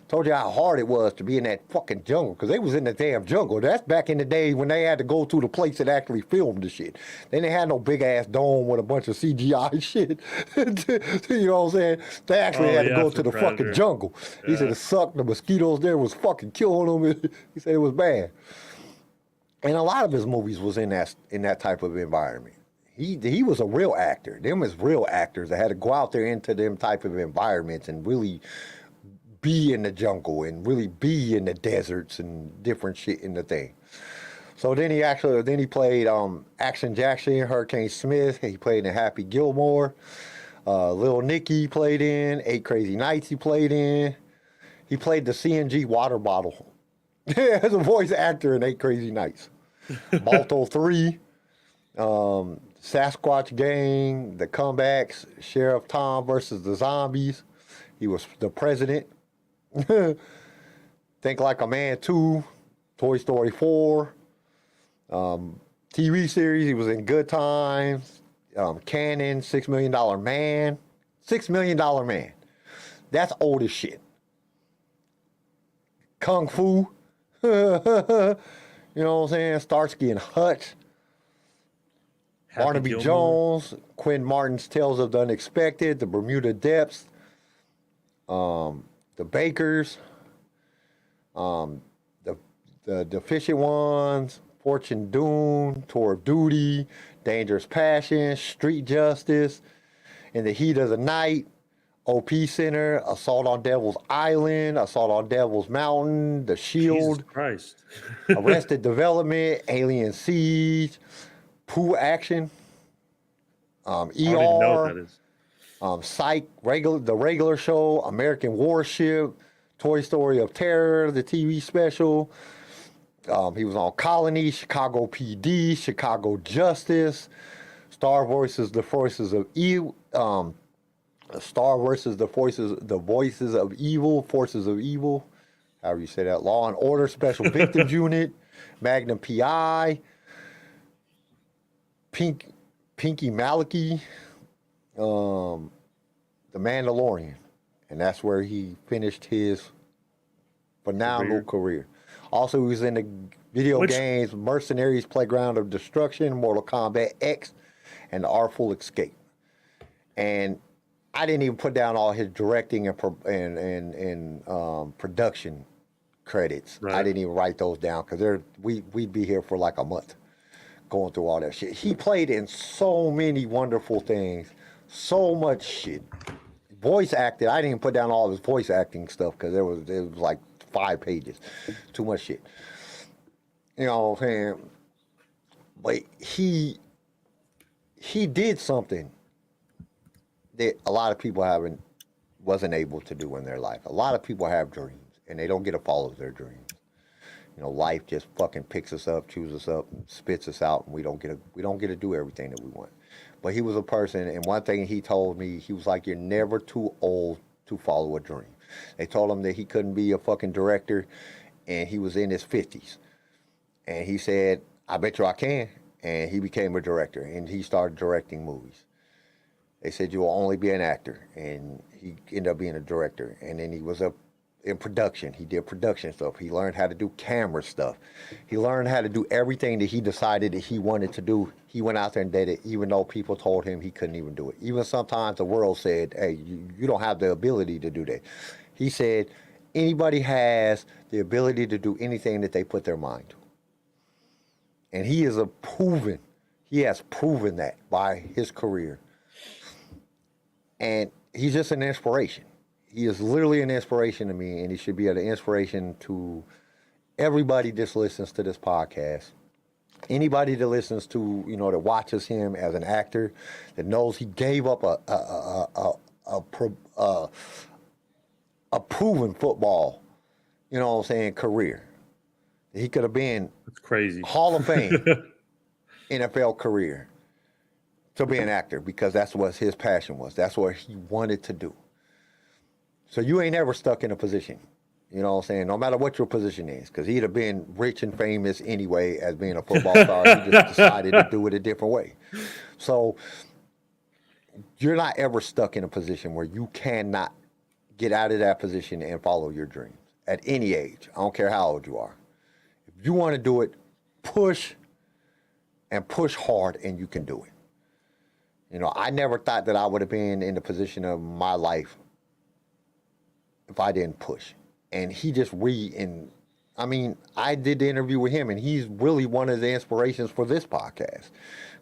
Told you how hard it was to be in that fucking jungle, because they was in the damn jungle. That's back in the day when they had to go to the place that actually filmed the shit. They didn't have no big ass dome with a bunch of CGI shit. You know what I'm saying? They actually had to go to the fucking jungle. Yeah. He said it sucked. The mosquitoes there was fucking killing them. He said it was bad. And a lot of his movies was in that type of environment. He was a real actor. Them was real actors that had to go out there into them type of environments and really be in the jungle and really be in the deserts and different shit in the thing. So then he played Action Jackson, Hurricane Smith. He played in Happy Gilmore. Lil Nicky played in. 8 Crazy Nights he played in. He played the CNG water bottle as a voice actor in 8 Crazy Nights. Balto 3, Sasquatch Gang, The Comebacks, Sheriff Tom versus the Zombies. He was the president. Think Like a Man 2, Toy Story 4, TV series, he was in Good Times, Cannon, $6 Million Man. $6 Million Man. That's old as shit. Kung Fu. You know what I'm saying? Starsky and Hutch. Barnaby Jones, Quinn Martin's Tales of the Unexpected, The Bermuda Depths, The Bakers, the Fishing Ones, Fortune Dune, Tour of Duty, Dangerous Passion, Street Justice, In the Heat of the Night, OP Center, Assault on Devil's Island, Assault on Devil's Mountain, The Shield, Jesus Christ. Arrested Development, Alien Siege, Pooh Action, ER. I don't even know what that is. Psych, the regular show, American Warship, Toy Story of Terror, the TV special. He was on Colony, Chicago PD, Chicago Justice, Star versus the Forces of Evil, Star versus the Voices of Evil, Forces of Evil, however you say that, Law and Order Special Victims Unit, Magnum PI, Pinky Maliki, The Mandalorian, and that's where he finished his phenomenal career. Also, he was in the video games Mercenaries Playground of Destruction, Mortal Kombat X, and The Artful Escape. And I didn't even put down all his directing and production credits. Right. I didn't even write those down because we'd be here for like a month going through all that shit. He played in so many wonderful things, so much shit. Voice acted, I didn't even put down all of his voice acting stuff because it was like 5 pages. Too much shit. You know what I'm saying? But he did something that a lot of people wasn't able to do in their life. A lot of people have dreams and they don't get to follow their dreams. You know, life just fucking picks us up, chews us up, and spits us out, and we don't get to do everything that we want. But he was a person, and one thing he told me, he was like, "You're never too old to follow a dream." They told him that he couldn't be a fucking director, and he was in his 50s. And he said, "I bet you I can." And he became a director, and he started directing movies. They said, "You will only be an actor," and he ended up being a director. And then he was up in production. He did production stuff. He learned how to do camera stuff. He learned how to do everything that he decided that he wanted to do. He went out there and did it, even though people told him he couldn't even do it. Even sometimes the world said, "Hey, you don't have the ability to do that." He said, anybody has the ability to do anything that they put their mind to. And he has proven that by his career. And he's just an inspiration. He is literally an inspiration to me, and he should be an inspiration to everybody that listens to this podcast. Anybody that listens to, that watches him as an actor, that knows he gave up a proven football you know what I'm saying, career. He could have been That's crazy. Hall of Fame NFL career to be an actor because that's what his passion was. That's what he wanted to do. So you ain't ever stuck in a position, you know what I'm saying, no matter what your position is, because he'd have been rich and famous anyway as being a football star. He just decided to do it a different way. So you're not ever stuck in a position where you cannot get out of that position and follow your dreams at any age. I don't care how old you are. If you want to do it, push and push hard, and you can do it. You know, I never thought that I would have been in the position of my life if I didn't push. And he just I did the interview with him, and he's really one of the inspirations for this podcast.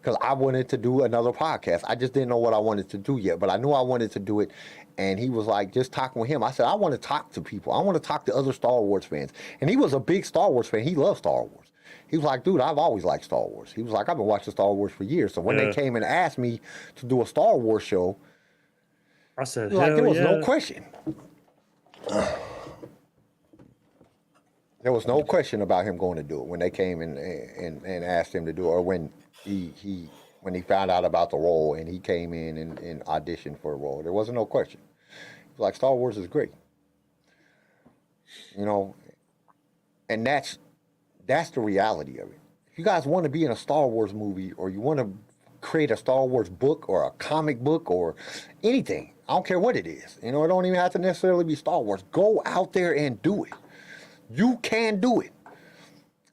Because I wanted to do another podcast. I just didn't know what I wanted to do yet, but I knew I wanted to do it. And he was like, just talking with him. I said, I want to talk to people. I want to talk to other Star Wars fans. And he was a big Star Wars fan. He loved Star Wars. He was like, dude, I've always liked Star Wars. He was like, I've been watching Star Wars for years. So when they came and asked me to do a Star Wars show, I said, there was no question. There was no question about him going to do it when they came and asked him to do it, or when he found out about the role and he came in and auditioned for a role. There wasn't no question. He was like, Star Wars is great. You know, and that's the reality of it. If you guys want to be in a Star Wars movie, or you want to create a Star Wars book or a comic book or anything, I don't care what it is. You know, it don't even have to necessarily be Star Wars. Go out there and do it. You can do it.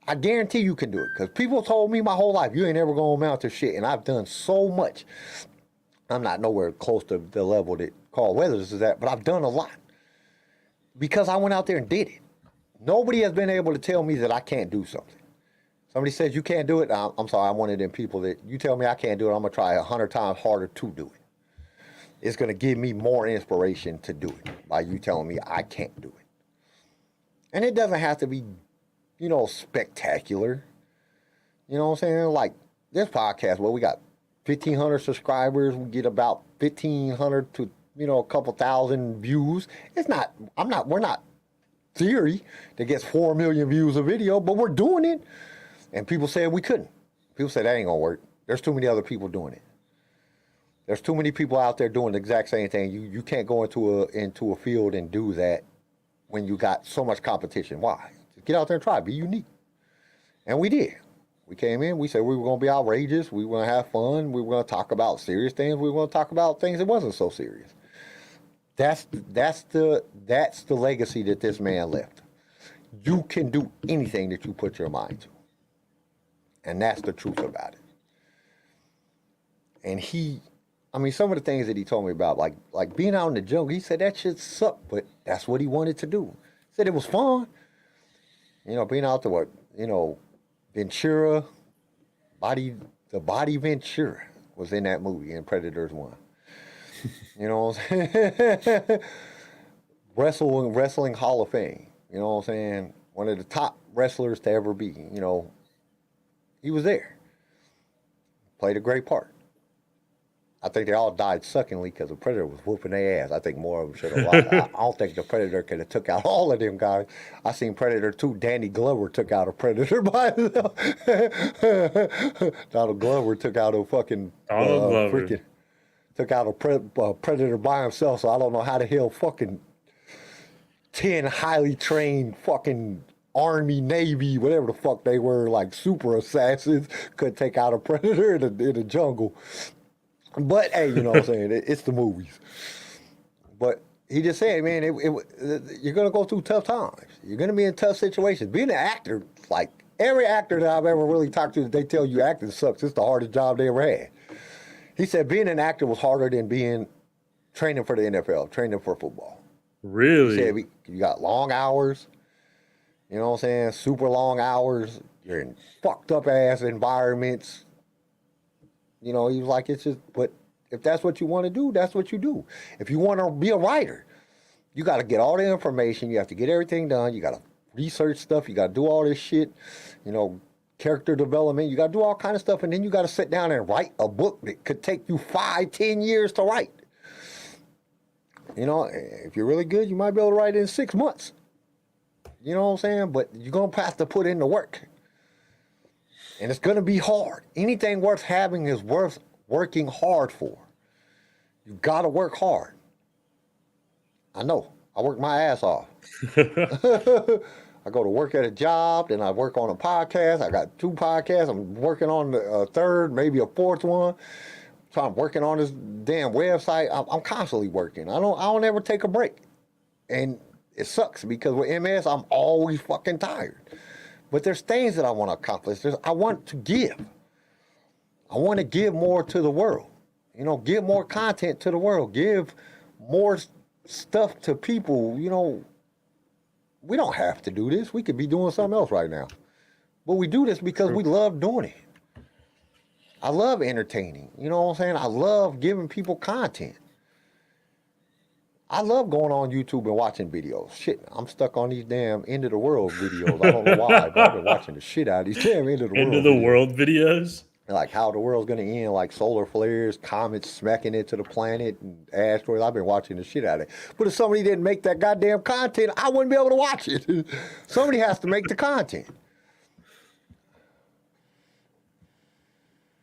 I guarantee you can do it. Because people told me my whole life, you ain't ever going to amount to shit. And I've done so much. I'm not nowhere close to the level that Carl Weathers is at, but I've done a lot. Because I went out there and did it. Nobody has been able to tell me that I can't do something. Somebody says you can't do it. I'm sorry, I'm one of them people that you tell me I can't do it, I'm going to try 100 times harder to do it. It's going to give me more inspiration to do it by you telling me I can't do it. And it doesn't have to be, you know, spectacular. You know what I'm saying? Like this podcast, well, we got 1,500 subscribers. We get about 1,500 to, you know, a couple thousand views. We're not theory that gets 4 million views a video, but we're doing it. And people said we couldn't. People said that ain't gonna work. There's too many other people doing it. There's too many people out there doing the exact same thing. You can't go into a field and do that when you got so much competition. Why? Just get out there and try. Be unique. And we did. We came in. We said we were gonna be outrageous. We were gonna have fun. We were gonna talk about serious things. We were gonna talk about things that wasn't so serious. That's the legacy that this man left. You can do anything that you put your mind to. And that's the truth about it. And some of the things that he told me about, like being out in the jungle, he said that shit sucked, but that's what he wanted to do. He said it was fun. You know, being out there, Ventura, the body Ventura was in that movie in Predators 1. You know what I'm saying? Wrestling Hall of Fame. You know what I'm saying? One of the top wrestlers to ever be. You know, he was there. Played a great part. I think they all died suckingly because the Predator was whooping their ass. I think more of them should have lost. I don't think the Predator could have took out all of them guys. I seen Predator 2. Danny Glover took out a Predator by himself. Donald Glover took out a fucking took out a Predator by himself. So I don't know how the hell fucking 10 highly trained fucking Army, Navy, whatever the fuck they were, like super assassins, could take out a Predator in the jungle. But hey, you know what I'm saying? It's the movies. But he just said, man, you're going to go through tough times. You're going to be in tough situations. Being an actor, like every actor that I've ever really talked to, they tell you acting sucks. It's the hardest job they ever had. He said being an actor was harder than training for the NFL, training for football. Really? He said you got long hours. You know what I'm saying? Super long hours. You're in fucked up ass environments. You know, he was like, it's just, but if that's what you want to do, that's what you do. If you want to be a writer, you got to get all the information. You have to get everything done. You got to research stuff. You got to do all this shit, you know, character development. You got to do all kind of stuff. And then you got to sit down and write a book that could take you 5-10 years to write. You know, if you're really good, you might be able to write it in 6 months. You know what I'm saying? But you're going to have to put in the work. And it's going to be hard. Anything worth having is worth working hard for. You got to work hard. I know. I work my ass off. I go to work at a job, then I work on a podcast. I got 2 podcasts. I'm working on a third, maybe a 4th one. So I'm working on this damn website. I'm constantly working. I don't ever take a break. And it sucks because with MS, I'm always fucking tired. But there's things that I want to accomplish. I want to give. I want to give more to the world. You know, give more content to the world. Give more stuff to people. You know, we don't have to do this. We could be doing something else right now. But we do this because we love doing it. I love entertaining. You know what I'm saying? I love giving people content. I love going on YouTube and watching videos. Shit, I'm stuck on these damn end of the world videos. I don't know why, but I've been watching the shit out of these damn end of the world videos. Like how the world's gonna end, like solar flares, comets smacking into the planet, and asteroids. I've been watching the shit out of it. But if somebody didn't make that goddamn content, I wouldn't be able to watch it. Somebody has to make the content.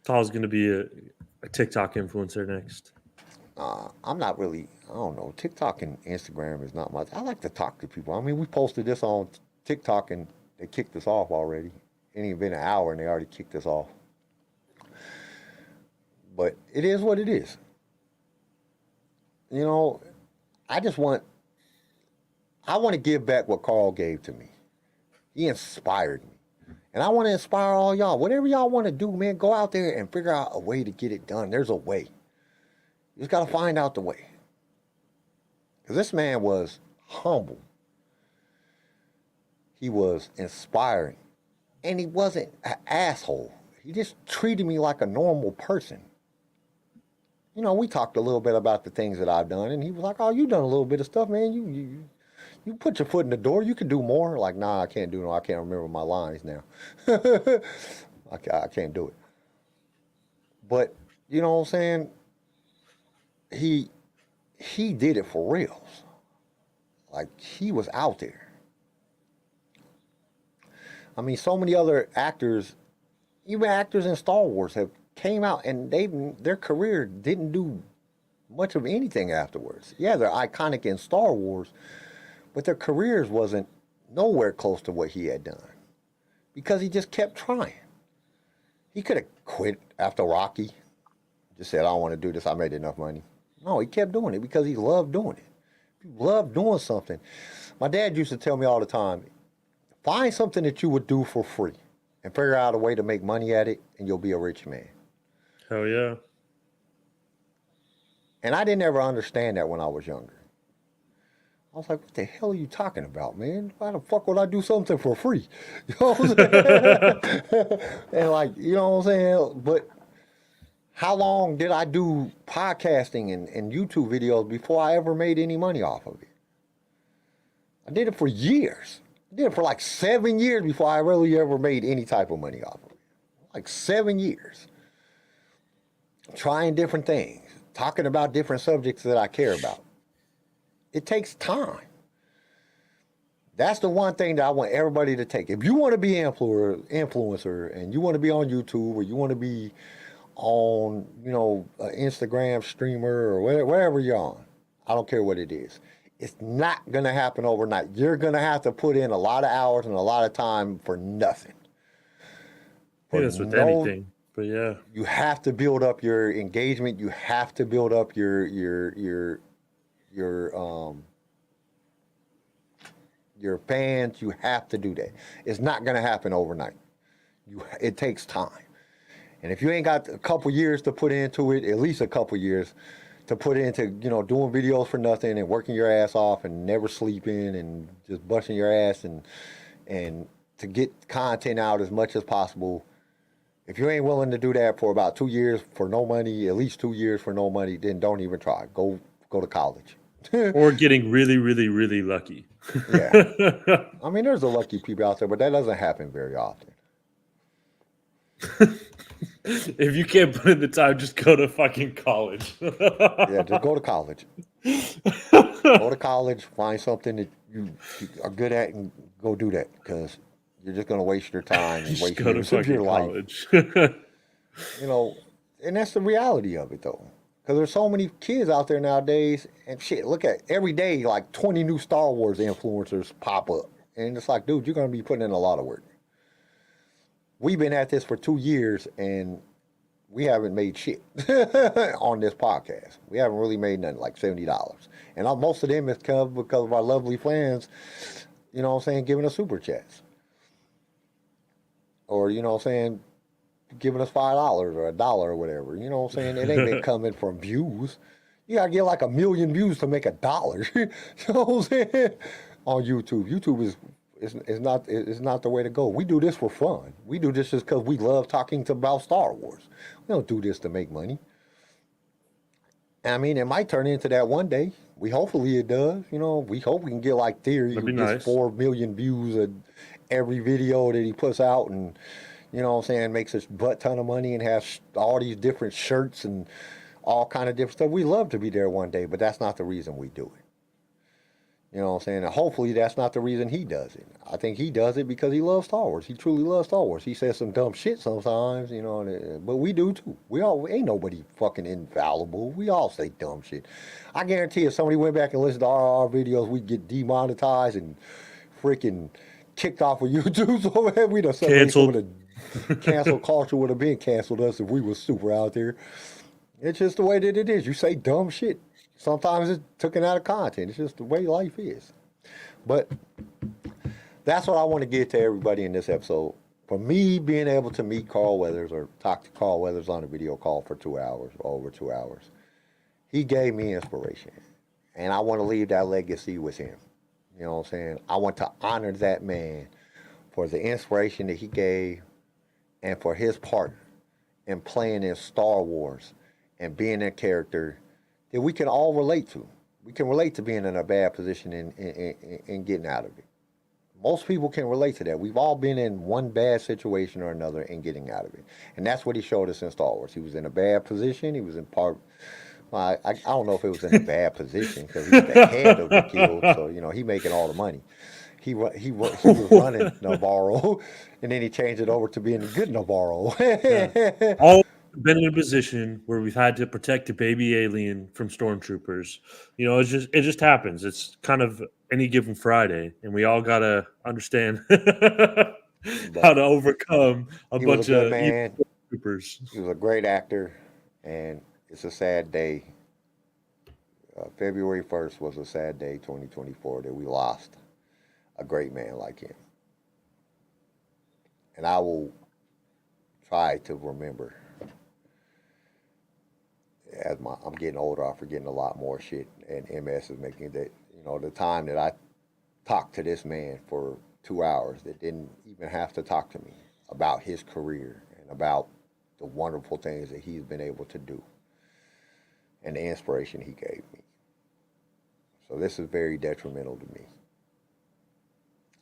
I was gonna be a TikTok influencer next. I'm not really, I don't know. TikTok and Instagram is not much. I like to talk to people. I mean, we posted this on TikTok and they kicked us off already. It ain't even been an hour and they already kicked us off. But it is what it is. You know, I want to give back what Carl gave to me. He inspired me. And I want to inspire all y'all. Whatever y'all want to do, man, go out there and figure out a way to get it done. There's a way. You just got to find out the way. Because this man was humble. He was inspiring. And he wasn't an asshole. He just treated me like a normal person. You know, we talked a little bit about the things that I've done. And he was like, oh, you done a little bit of stuff, man. You put your foot in the door. You can do more. Like, nah, I can't do no. I can't remember my lines now. I can't do it. But, you know what I'm saying? He did it for reals. Like, he was out there. I mean, so many other actors, even actors in Star Wars, have came out and their career didn't do much of anything afterwards. Yeah, they're iconic in Star Wars, but their careers wasn't nowhere close to what he had done because he just kept trying. He could have quit after Rocky, just said, I don't want to do this, I made enough money. No, he kept doing it because he loved doing it. He loved doing something. My dad used to tell me all the time, find something that you would do for free and figure out a way to make money at it and you'll be a rich man. Hell yeah. And I didn't ever understand that when I was younger. I was like, what the hell are you talking about, man? Why the fuck would I do something for free? You know what I'm saying? And like, you know what I'm saying? But how long did I do podcasting and YouTube videos before I ever made any money off of it? I did it for years. I did it for like 7 years before I really ever made any type of money off of it. Like 7 years. Trying different things, talking about different subjects that I care about. It takes time. That's the one thing that I want everybody to take. If you want to be an influencer and you want to be on YouTube or you want to be on, you know, Instagram streamer or wherever you're on, I don't care what it is. It's not going to happen overnight. You're going to have to put in a lot of hours and a lot of time for nothing. Yeah, that's with anything. But yeah, you have to build up your engagement. You have to build up your fans. You have to do that. It's not going to happen overnight. It takes time. And if you ain't got a couple years to put into it, at least a couple years to put into, you know, doing videos for nothing and working your ass off and never sleeping and just busting your ass and to get content out as much as possible. If you ain't willing to do that for about 2 years for no money, at least 2 years for no money, then don't even try. Go to college. Or getting really, really, really lucky. Yeah. I mean, there's the lucky people out there, but that doesn't happen very often. If you can't put in the time, just go to fucking college. Yeah, just go to college. Go to college, find something that you are good at and go do that because you're just going to waste your time and Just waste go to years of your fucking life. college. You know, and that's the reality of it, though. Because there's so many kids out there nowadays, and shit, look at every day, like 20 new Star Wars influencers pop up. And it's like, dude, you're going to be putting in a lot of work. We've been at this for 2 years, and we haven't made shit on this podcast. We haven't really made nothing like $70. And most of them has come because of our lovely fans, you know what I'm saying, giving us super chats. Or, you know what I'm saying, giving us $5 or $1 or whatever. You know what I'm saying? It ain't been coming from views. You gotta get like 1 million views to make $1. You know what I'm saying? On YouTube. YouTube is not the way to go. We do this for fun. We do this just because we love talking about Star Wars. We don't do this to make money. I mean, it might turn into that one day. Hopefully it does. You know, we hope we can get like Theory, who gets 4 million views of every video that he puts out, and you know what I'm saying, makes a butt ton of money and has all these different shirts and all kind of different stuff. We love to be there one day, but that's not the reason we do it. You know what I'm saying? And hopefully that's not the reason he does it. I think he does it because he loves Star Wars. He truly loves Star Wars. He says some dumb shit sometimes, you know, but we do too. Ain't nobody fucking infallible. We all say dumb shit. I guarantee if somebody went back and listened to our videos, we'd get demonetized and freaking kicked off of YouTube. So we'd have canceled. Cancel culture would have been canceled us if we was super out there. It's just the way that it is. You say dumb shit. Sometimes it's taken out of content. It's just the way life is. But that's what I want to get to everybody in this episode. For me, being able to meet Carl Weathers or talk to Carl Weathers on a video call for 2 hours, or over 2 hours, he gave me inspiration. And I want to leave that legacy with him. You know what I'm saying? I want to honor that man for the inspiration that he gave and for his part in playing in Star Wars and being a character that we can all relate to. We can relate to being in a bad position and getting out of it. Most people can relate to that. We've all been in one bad situation or another and getting out of it. And that's what he showed us in Star Wars. He was in a bad position. He was in part... Well, I don't know if it was in a bad position because he was the head of the guild. So, you know, he making all the money. He was running Navarro, and then he changed it over to being a good Navarro. Yeah. All been in a position where we've had to protect a baby alien from stormtroopers. You know, it just happens. It's kind of any given Friday, and we all gotta understand how to overcome a bunch of stormtroopers. He was a great actor, and it's a sad day. February 1st was a sad day, 2024, that we lost a great man like him. And I will try to remember. As I'm getting older, I'm forgetting a lot more shit, and MS is making that, you know, the time that I talked to this man for 2 hours that didn't even have to talk to me about his career and about the wonderful things that he's been able to do and the inspiration he gave me. So this is very detrimental to me.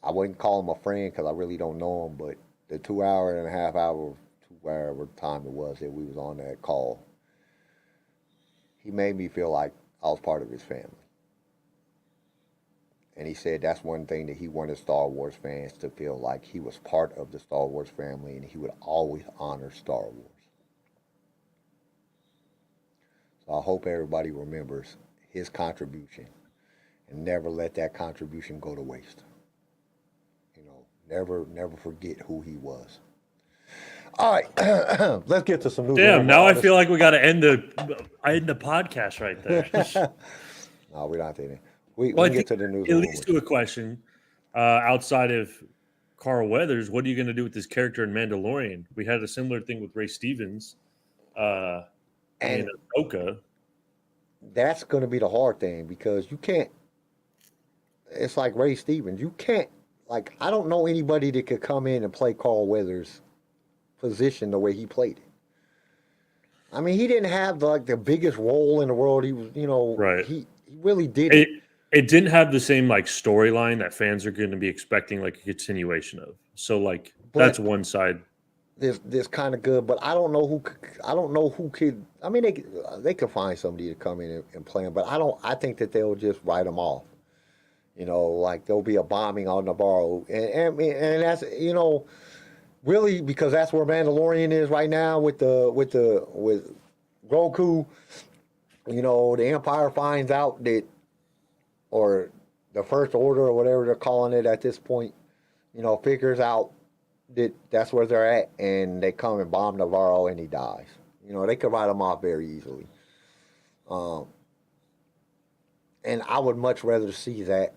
I wouldn't call him a friend because I really don't know him, but the 2 hour and a half hour, 2 hour time it was that we was on that call, he made me feel like I was part of his family. And he said that's one thing that he wanted Star Wars fans to feel like he was part of the Star Wars family and he would always honor Star Wars. So I hope everybody remembers his contribution and never let that contribution go to waste. You know, never forget who he was. All right, let's get to some news. Damn, now I feel like we got to end the podcast right there. No, we don't have to. We can get to the news. It leads to a question. Outside of Carl Weathers, what are you going to do with this character in Mandalorian? We had a similar thing with Ray Stevens and Ahsoka. That's going to be the hard thing because you can't. It's like Ray Stevens. You can't. Like, I don't know anybody that could come in and play Carl Weathers' position the way he played it. I mean, he didn't have the biggest role in the world. He was, you know, right. He really didn't. It didn't have the same like storyline that fans are going to be expecting like a continuation of. So like that's one side. This kind of good, but I don't know who could. I mean, they could find somebody to come in and play him, but I think that they'll just write him off. Like there'll be a bombing on Navarro, and that's really because that's where Mandalorian is right now with Goku. The Empire finds out that, or the First Order or whatever they're calling it at this point, figures out that that's where they're at, and they come and bomb Navarro, and he dies. They could write him off very easily. And I would much rather see that.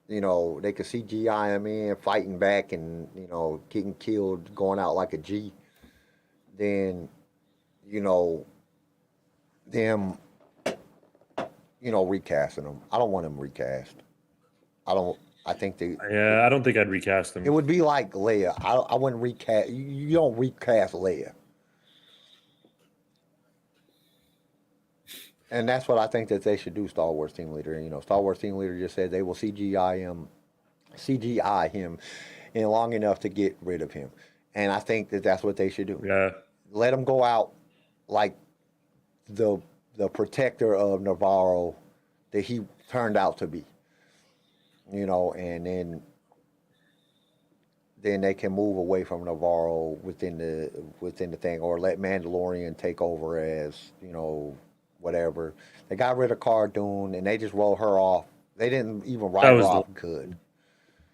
They could CGI him in fighting back and getting killed, going out like a G. Then, them, recasting him. I don't want him recast. I don't think I'd recast him. It would be like Leia. I wouldn't recast. You don't recast Leia. And that's what I think that they should do, Star Wars team leader. Star Wars team leader just said they will CGI him in long enough to get rid of him. And I think that that's what they should do. Yeah. Let him go out like the protector of Navarro that he turned out to be. And then they can move away from Navarro within the thing, or let Mandalorian take over as, whatever. They got rid of Cara Dune and they just rolled her off. They didn't even write her off good.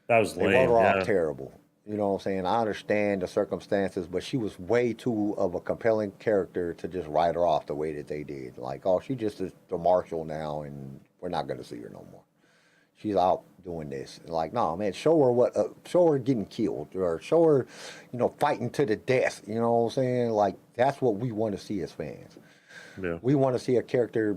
That was lame. They wrote her off terrible. You know what I'm saying? I understand the circumstances, but she was way too of a compelling character to just write her off the way that they did. Like, oh, she just is the marshal now, and we're not going to see her no more. She's out doing this. Like, no, man, show her getting killed, or show her, fighting to the death. You know what I'm saying? Like, that's what we want to see as fans. Yeah. We want to see a character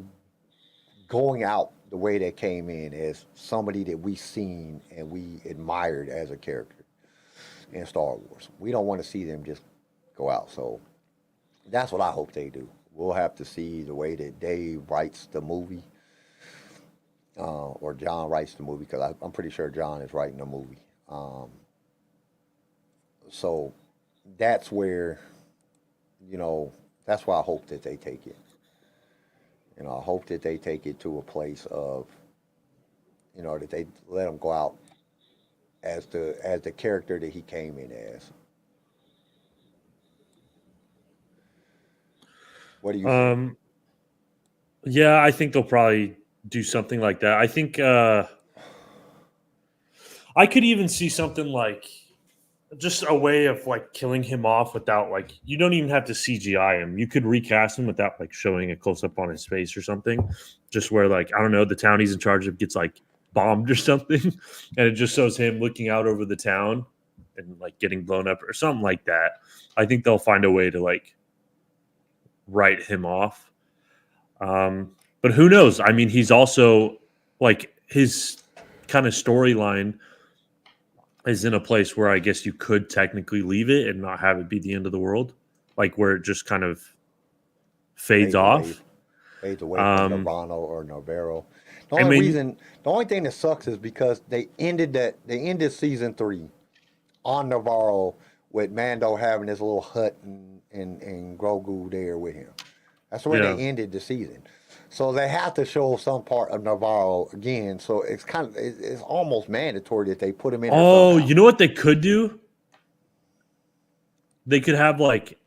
going out the way they came in, as somebody that we seen and we admired as a character in Star Wars. We don't want to see them just go out. So that's what I hope they do. We'll have to see the way that Dave writes the movie, or John writes the movie, because I'm pretty sure John is writing the movie. So that's where, that's why I hope that they take it. I hope that they take it to a place of, that they let him go out as the character that he came in as. What do you think? Yeah, I think they'll probably do something like that. I think I could even see something like just a way of like killing him off without, like, you don't even have to CGI him. You could recast him without like showing a close up on his face or something. Just where, like, I don't know, the town he's in charge of gets like bombed or something, and it just shows him looking out over the town and like getting blown up or something like that. I think they'll find a way to like write him off. But who knows? I mean, he's also like, his kind of storyline is in a place where I guess you could technically leave it and not have it be the end of the world, like where it just kind of fades off. Fades away from Navarro or Navarro. The only thing that sucks is because they ended season 3 on Navarro with Mando having his little hut and Grogu there with him. That's where they ended the season. So they have to show some part of Navarro again. So it's almost mandatory that they put him in. Oh, you know what they could do? They could have, like,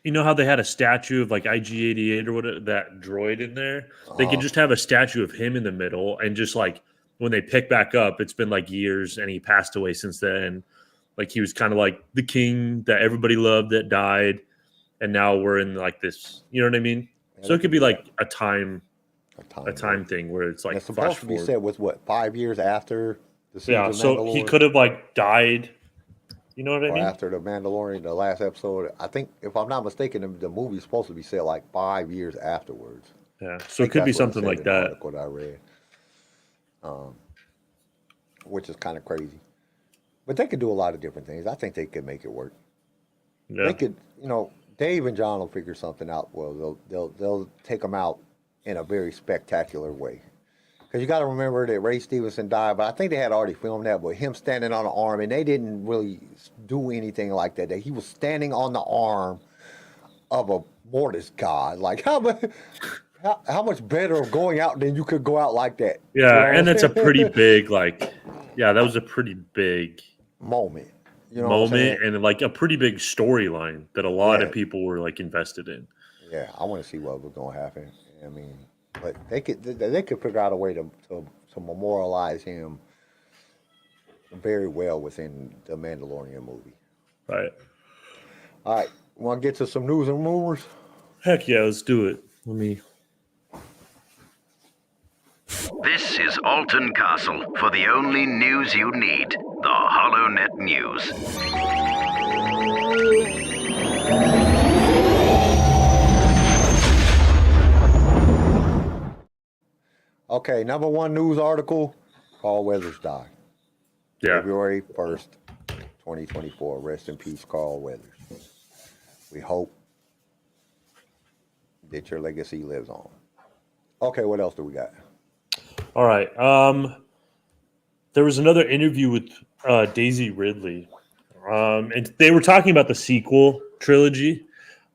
you know how they had a statue of like IG-88 or whatever, that droid in there? They could just have a statue of him in the middle, and just like when they pick back up, it's been like years and he passed away since then. Like, he was kind of like the king that everybody loved that died, and now we're in like this, you know what I mean? So it could be like a time thing where it's like, it's supposed to be set with 5 years after the season. Yeah, so he could have like died. You know what I mean? After the Mandalorian, the last episode, I think, if I'm not mistaken, the movie's supposed to be set like 5 years afterwards. Yeah, so it could be something like that. What I read, which is kind of crazy, but they could do a lot of different things. I think they could make it work. Yeah. They could, Dave and John will figure something out. Well, they'll take them out in a very spectacular way. Because you got to remember that Ray Stevenson died, but I think they had already filmed that, but him standing on the arm, and they didn't really do anything like that. He was standing on the arm of a Mortis god. Like, how about how much better of going out than you could go out like that? Yeah, You know and what that's a I'm saying? pretty big, like, yeah, that was a pretty big moment. You know what I'm saying? moment and like a pretty big storyline that a lot of Yeah. people were like invested in. Yeah, I want to see what was going to happen. I mean, but they could figure out a way to memorialize him very well within the Mandalorian movie. Right. All right, want to get to some news and rumors? Heck yeah, let's do it. Let me. This is Alton Castle for the only news you need, the HoloNet News. Okay, number one news article: Carl Weathers died. Yeah. February 1st, 2024. Rest in peace, Carl Weathers. We hope that your legacy lives on. Okay, what else do we got? All right. There was another interview with Daisy Ridley, and they were talking about the sequel trilogy,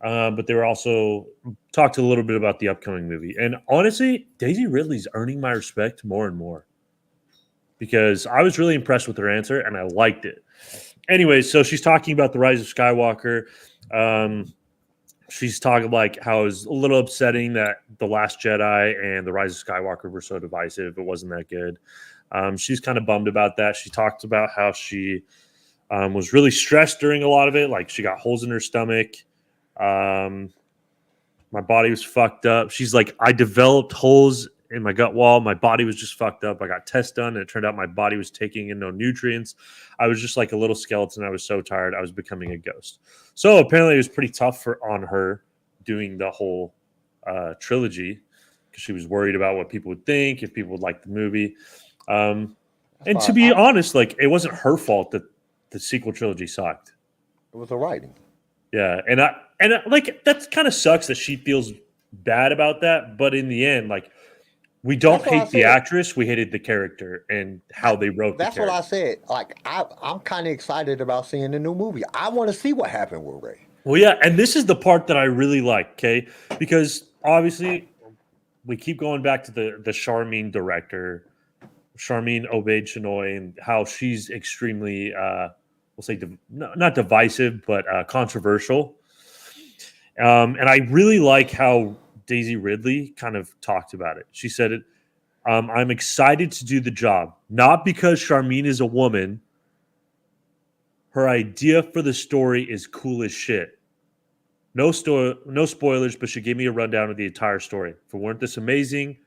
but they were also talked a little bit about the upcoming movie. And honestly, Daisy Ridley's earning my respect more and more because I was really impressed with her answer and I liked it. Anyways, so she's talking about the Rise of Skywalker. She's talking like how it was a little upsetting that The Last Jedi and The Rise of Skywalker were so divisive. It wasn't that good. She's kind of bummed about that. She talked about how she was really stressed during a lot of it. Like she got holes in her stomach. My body was fucked up. She's like, I developed holes in my gut wall. My body was just fucked up. I got tests done, and it turned out my body was taking in no nutrients. I was just like a little skeleton. I was so tired. I was becoming a ghost. So apparently it was pretty tough on her doing the whole trilogy because she was worried about what people would think, if people would like the movie. And to be honest, like it wasn't her fault that the sequel trilogy sucked. It was the writing. Yeah, and like that kind of sucks that she feels bad about that. But in the end, like we don't hate the actress, we hated the character and how they wrote. That's what I said. Like I'm kind of excited about seeing the new movie. I want to see what happened with Rey. Well, yeah, and this is the part that I really like, okay? Because obviously we keep going back to the Charmin director, Charmin Obaid Chinoy, and how she's extremely we'll say not divisive, but controversial. And I really like how Daisy Ridley kind of talked about it. She said it, I'm excited to do the job, not because Charmin is a woman. Her idea for the story is cool as shit. No spoilers, but she gave me a rundown of the entire story. If it weren't this amazing,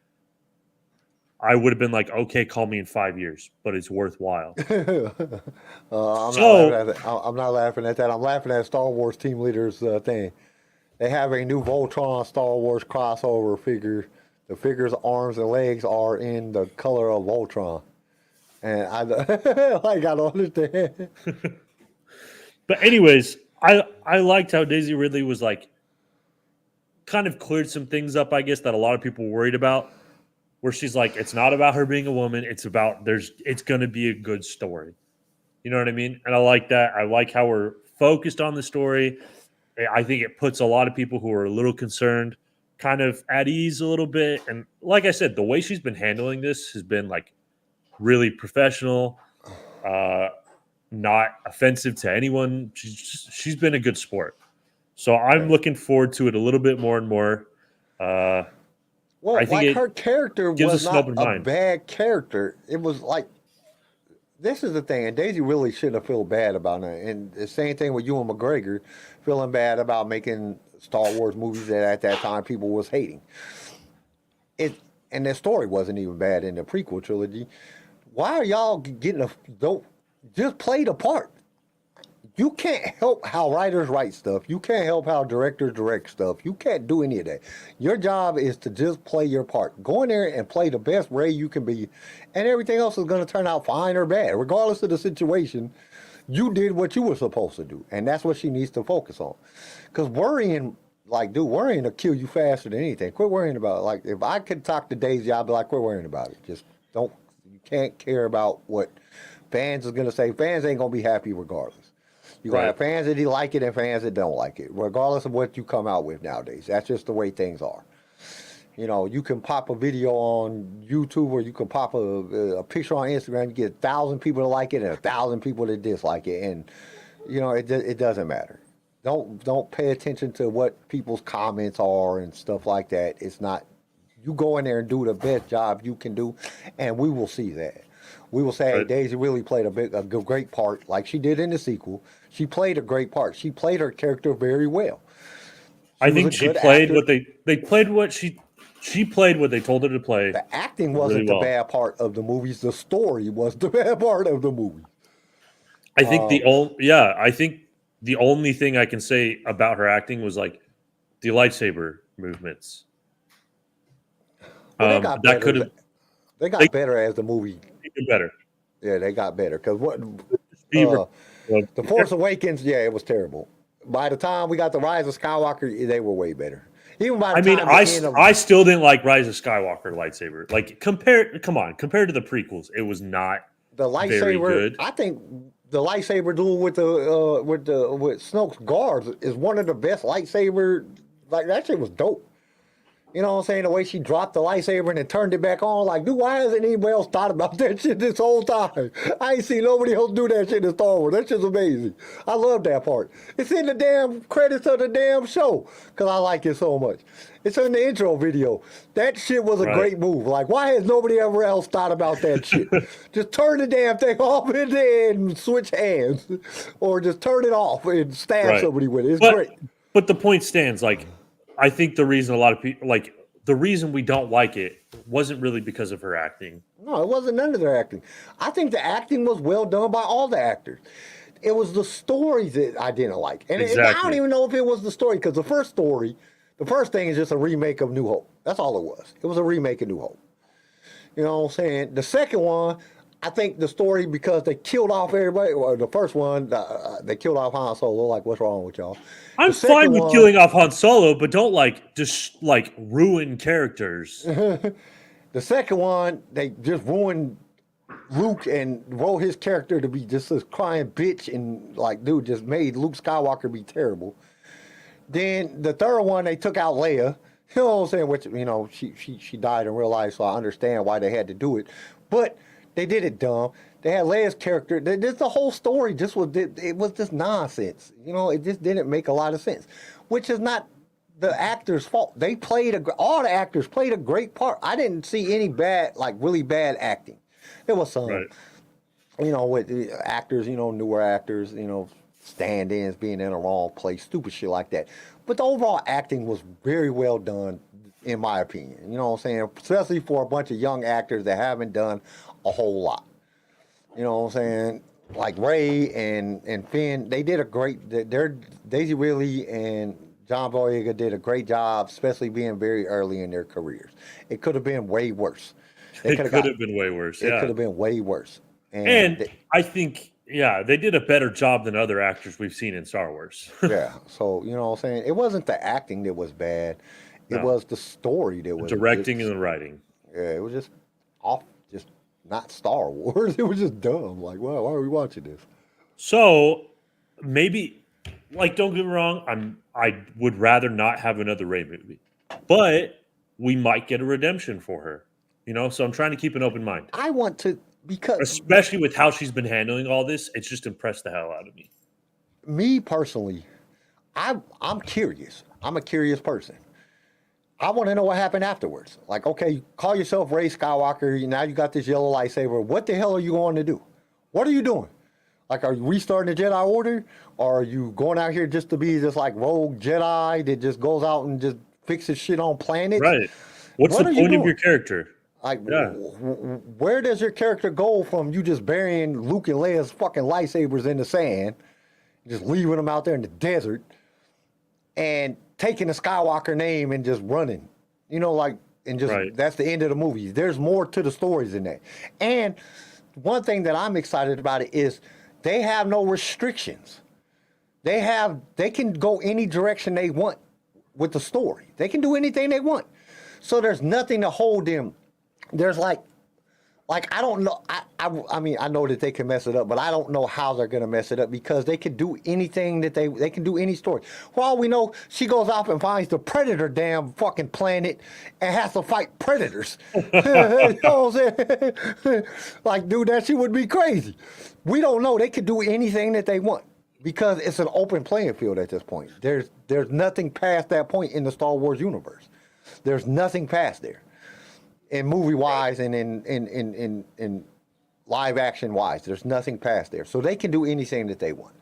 I would have been like, okay, call me in 5 years, but it's worthwhile. I'm not laughing at that. I'm laughing at Star Wars team leaders thing. They have a new Voltron Star Wars crossover figure. The figure's arms and legs are in the color of Voltron. And I don't understand. But anyways, I liked how Daisy Ridley was like kind of cleared some things up, I guess, that a lot of people were worried about. Where she's like, it's not about her being a woman. It's about it's going to be a good story. You know what I mean? And I like that. I like how we're focused on the story. I think it puts a lot of people who are a little concerned kind of at ease a little bit. And like I said, the way she's been handling this has been like really professional, not offensive to anyone. She's been a good sport. So I'm looking forward to it a little bit more and more. Well, I think her character was not a mind. bad character. It was like, this is the thing, and Daisy really shouldn't have felt bad about it. And the same thing with Ewan McGregor, feeling bad about making Star Wars movies that at that time people was hating. And the story wasn't even bad in the prequel trilogy. Why are y'all don't just play the part? You can't help how writers write stuff. You can't help how directors direct stuff. You can't do any of that. Your job is to just play your part. Go in there and play the best Rey you can be, and everything else is going to turn out fine or bad. Regardless of the situation, you did what you were supposed to do, and that's what she needs to focus on. Because worrying will kill you faster than anything. Quit worrying about it. Like, if I could talk to Daisy, I'd be like, quit worrying about it. Just don't, you can't care about what fans is going to say. Fans ain't going to be happy regardless. You're going to have fans that like it and fans that don't like it, regardless of what you come out with nowadays. That's just the way things are. You know, you can pop a video on YouTube or you can pop a picture on Instagram. You get 1,000 people to like it and 1,000 people to dislike it, and you know it doesn't matter. Don't pay attention to what people's comments are and stuff like that. It's not. You go in there and do the best job you can do, and we will see that. We will say, hey, Daisy really played a great part, like she did in the sequel. She played a great part. She played her character very well. I think she played what they played what she played what they told her to play. The acting wasn't the bad part of the movies. The story was the bad part of the movie. I think I think the only thing I can say about her acting was like the lightsaber movements. Well, they got better as the movie. Better. Yeah, they got better because the Force Awakens, it was terrible. By the time we got the Rise of Skywalker, they were way better. Even by the time I still didn't like Rise of Skywalker lightsaber. Like compared to the prequels, it was not the lightsaber. Very good. I think the lightsaber duel with Snoke's guards is one of the best lightsaber. Like that shit was dope. You know what I'm saying? The way she dropped the lightsaber and then turned it back on. Like, dude, why hasn't anybody else thought about that shit this whole time? I ain't seen nobody else do that shit in Star Wars. That shit's amazing. I love that part. It's in the damn credits of the damn show because I like it so much. It's in the intro video. That shit was a great move. Like, why has nobody ever else thought about that shit? Just turn the damn thing off and then switch hands. Or just turn it off and stab somebody with it. It's great. But the point stands, like, I think the reason a lot of people the reason we don't like it wasn't really because of her acting. No, it wasn't none of their acting. I think the acting was well done by all the actors. It was the stories that I didn't like. And I don't even know if it was the story because the first thing is just a remake of New Hope. That's all it was. It was a remake of New Hope. You know what I'm saying? The second one, I think the story, because they killed off everybody, or the first one, they killed off Han Solo. Like, what's wrong with y'all? I'm fine with killing off Han Solo, but don't just ruin characters. The second one, they just ruined Luke and wrote his character to be just this crying bitch and dude, just made Luke Skywalker be terrible. Then the third one, they took out Leia. You know what I'm saying? Which, you know, she died in real life, so I understand why they had to do it. But they did it dumb. They had Leia's character. This the whole story. It was just nonsense. You know, it just didn't make a lot of sense. Which is not the actors' fault. They all the actors played a great part. I didn't see any really bad acting. There was some, you know, with actors, you know, newer actors, you know, stand-ins being in the wrong place, stupid shit like that. But the overall acting was very well done, in my opinion. You know what I'm saying? Especially for a bunch of young actors that haven't done a whole lot. You know what I'm saying? Like Rey and Finn, they did a great. Daisy Ridley and John Boyega did a great job, especially being very early in their careers. It could have been way worse. It could have been way worse. It could have been way worse. And I think, they did a better job than other actors we've seen in Star Wars. So you know what I'm saying? It wasn't the acting that was bad. It was the story that was directing and the writing. Yeah, it was just off. Just not Star Wars. It was just dumb. Like, why are we watching this? So maybe, don't get me wrong, I would rather not have another Rey movie, but we might get a redemption for her. You know, so I'm trying to keep an open mind. I want to, because especially with how she's been handling all this, it's just impressed the hell out of me. Me personally, I'm curious. I'm a curious person. I want to know what happened afterwards. Like, okay, call yourself Rey Skywalker. Now you got this yellow lightsaber. What the hell are you going to do? What are you doing? Like, are you restarting the Jedi Order? Or are you going out here just to be this rogue Jedi that just goes out and just fixes shit on planets? Right. What's the point of your character? Like, where does your character go from you just burying Luke and Leia's fucking lightsabers in the sand, just leaving them out there in the desert, and taking the Skywalker name and just running, you know, that's the end of the movie. There's more to the stories than that. And one thing that I'm excited about it is they have no restrictions. They can go any direction they want with the story. They can do anything they want. So there's nothing to hold them. There's Like, I don't know. I mean, I know that they can mess it up, but I don't know how they're gonna mess it up because they can do anything that they can do any story. For all we know, she goes off and finds the predator damn fucking planet and has to fight predators. You know what I'm saying? Like, dude, that shit would be crazy. We don't know. They can do anything that they want because it's an open playing field at this point. There's nothing past that point in the Star Wars universe. There's nothing past there. In movie wise and in live action wise, there's nothing past there. So they can do anything that they want.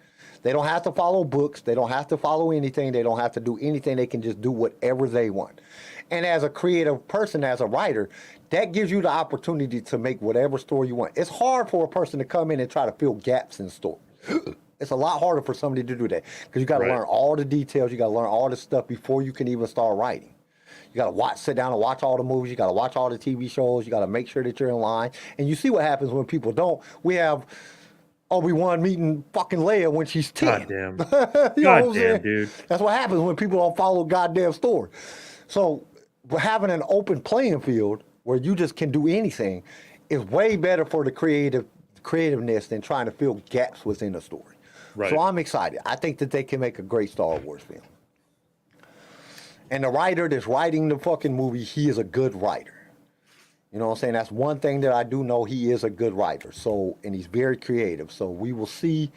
They don't have to follow books. They don't have to follow anything. They don't have to do anything. They can just do whatever they want. And as a creative person, as a writer, that gives you the opportunity to make whatever story you want. It's hard for a person to come in and try to fill gaps in story. It's a lot harder for somebody to do that because you got to learn all the details. You got to learn all the stuff before you can even start writing. You got to sit down and watch all the movies. You got to watch all the TV shows. You got to make sure that you're in line. And you see what happens when people don't. We have Obi-Wan meeting fucking Leia when she's 10. Goddamn. Goddamn, dude. That's what happens when people don't follow goddamn story. So having an open playing field where you just can do anything is way better for the creativeness than trying to fill gaps within a story. Right. So I'm excited. I think that they can make a great Star Wars film. And the writer that's writing the fucking movie, he is a good writer. You know what I'm saying? That's one thing that I do know. He is a good writer. So, and he's very creative. So we will see.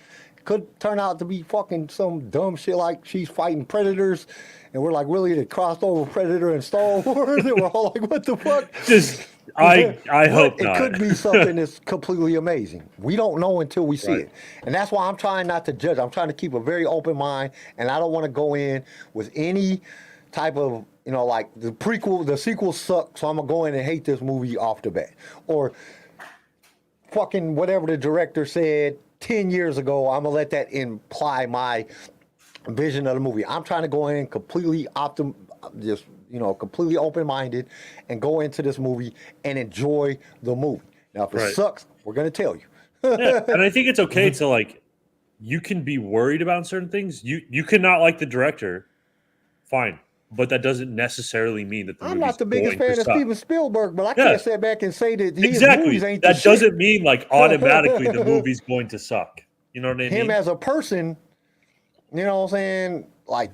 Could turn out to be fucking some dumb shit like she's fighting predators. And we're like, really? They crossed over Predator and Star Wars? And we're all like, what the fuck? I hope not. It could be something that's completely amazing. We don't know until we see it. And that's why I'm trying not to judge. I'm trying to keep a very open mind. And I don't want to go in with any type of, you know, like the sequel sucks, so I'm gonna go in and hate this movie off the bat. Or fucking whatever the director said 10 years ago, I'm gonna let that imply my vision of the movie. I'm trying to go in completely completely open-minded and go into this movie and enjoy the movie. Now, if it sucks, we're gonna tell you. Yeah, and I think it's okay to, like, you can be worried about certain things. You cannot like the director, fine. But that doesn't necessarily mean that the I'm not the biggest fan of Steven Spielberg, but I can't sit back and say that his movies ain't the shit. That doesn't mean, like, automatically the movie's going to suck. You know what I mean? Him as a person, you know what I'm saying? Like,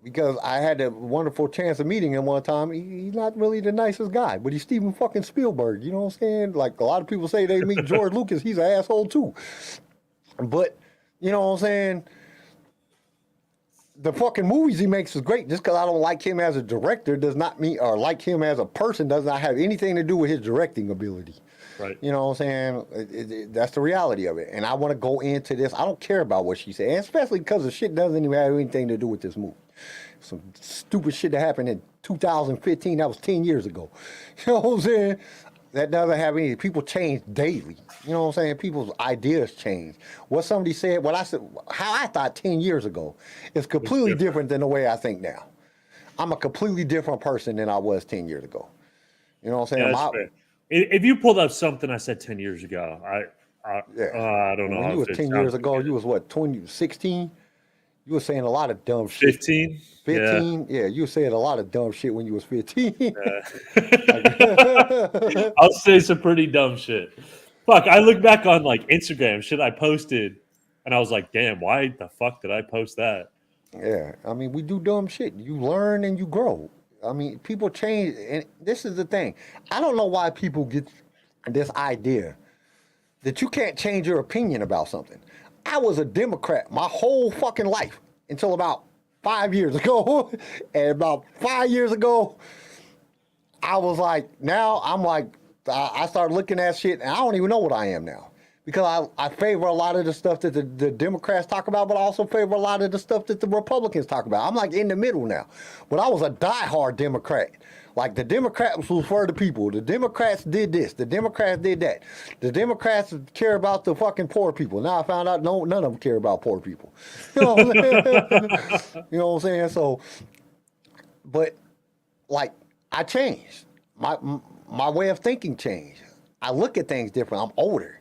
because I had the wonderful chance of meeting him one time. He's not really the nicest guy, but he's Steven fucking Spielberg. You know what I'm saying? Like, a lot of people say they meet George Lucas. He's an asshole too. But, you know what I'm saying? The fucking movies he makes is great. Just because I don't like him as a director does not mean, or like him as a person does not have anything to do with his directing ability. Right. You know what I'm saying? That's the reality of it. And I want to go into this. I don't care about what she said, and especially because the shit doesn't even have anything to do with this movie. Some stupid shit that happened in 2015. That was 10 years ago. You know what I'm saying? That doesn't have any. People change daily. You know what I'm saying? People's ideas change. What somebody said, what I said, how I thought 10 years ago is completely different than the way I think now. I'm a completely different person than I was 10 years ago. You know what I'm saying? Yeah, fair. If you pulled up something I said 10 years ago, I don't know. When you was 10 years ago, you was what, 16? You were saying a lot of dumb shit. 15? 15? Yeah, you were saying a lot of dumb shit when you was 15. I'll say some pretty dumb shit. Fuck, I look back on, like, Instagram, shit I posted, and I was like, damn, why the fuck did I post that? Yeah, I mean, we do dumb shit. You learn and you grow. I mean, people change, and this is the thing. I don't know why people get this idea that you can't change your opinion about something. I was a Democrat my whole fucking life until about 5 years ago. And about 5 years ago, I was like, now I'm like, I started looking at shit, and I don't even know what I am now. Because I favor a lot of the stuff that the Democrats talk about, but I also favor a lot of the stuff that the Republicans talk about. I'm like in the middle now. But I was a diehard Democrat. Like, the Democrats was for the people. The Democrats did this. The Democrats did that. The Democrats care about the fucking poor people. Now I found out none of them care about poor people. You know what I'm saying? You know what I'm saying? So, but, like, I changed. My way of thinking changed. I look at things different. I'm older.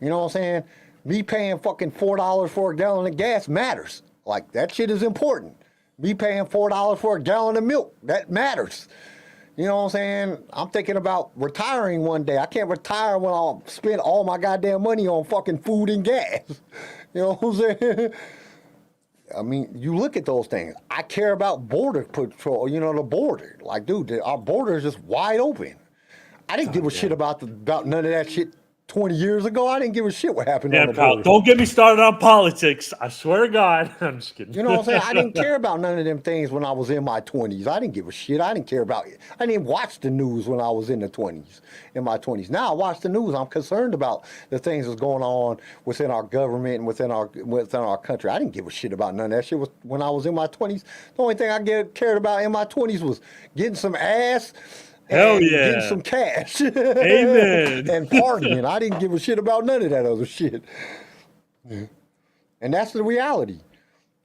You know what I'm saying? Me paying fucking $4 for a gallon of gas matters. Like, that shit is important. Me paying $4 for a gallon of milk, that matters. You You know what I'm saying? I'm thinking about retiring one day. I can't retire when I'll spend all my goddamn money on fucking food and gas. You know what I'm saying? I mean, you look at those things. I care about border patrol, you know, the border. Like, dude, our border is just wide open. I didn't give a shit about none of that shit 20 years ago. I didn't give a shit what happened on Yeah, the pal, border. don't get me started on politics. I swear to God. I'm just kidding. You know what I'm saying? I didn't care about none of them things when I was in my 20s. I didn't give a shit. I didn't care about it. I didn't even watch the news when I was in my 20s. Now I watch the news. I'm concerned about the things that's going on within our government and within our country. I didn't give a shit about none of that shit when I was in my 20s. The only thing I cared about in my 20s was getting some ass. Hell and yeah. getting some cash. Amen. And partying. I didn't give a shit about none of that other shit. And that's the reality.